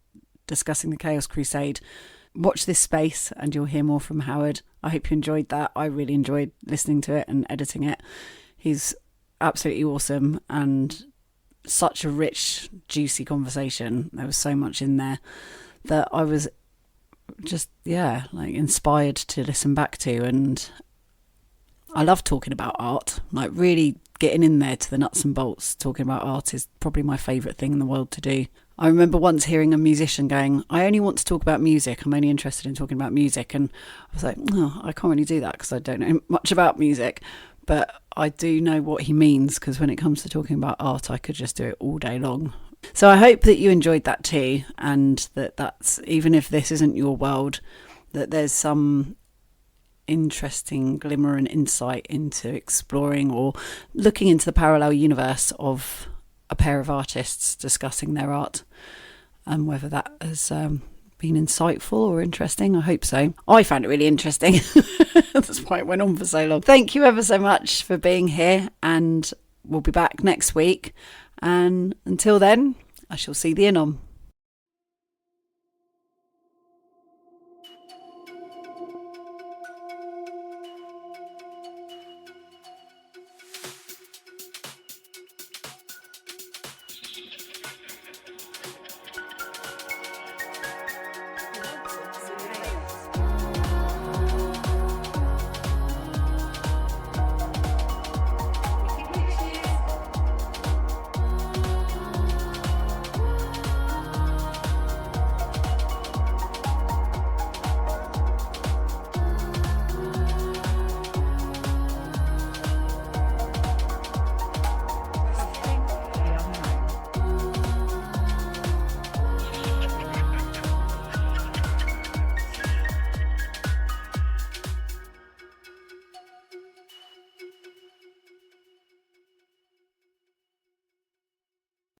A: discussing the Chaos Crusade. Watch this space and you'll hear more from Howard. I hope you enjoyed that. I really enjoyed listening to it and editing it. He's absolutely awesome, and such a rich, juicy conversation. There was so much in there that I was just inspired to listen back to. And I love talking about art, like really getting in there to the nuts and bolts. Talking about art is probably my favourite thing in the world to do. I remember once hearing a musician going, I only want to talk about music. I'm only interested in talking about music. And I was like, oh, I can't really do that because I don't know much about music. But I do know what he means, because when it comes to talking about art, I could just do it all day long. So I hope that you enjoyed that too, and that's, even if this isn't your world, that there's some interesting glimmer and insight into exploring or looking into the parallel universe of a pair of artists discussing their art, and whether that has been insightful or interesting. I hope so. I found it really interesting. That's why it went on for so long. Thank you ever so much for being here, and we'll be back next week. And until then, I shall see thee anon.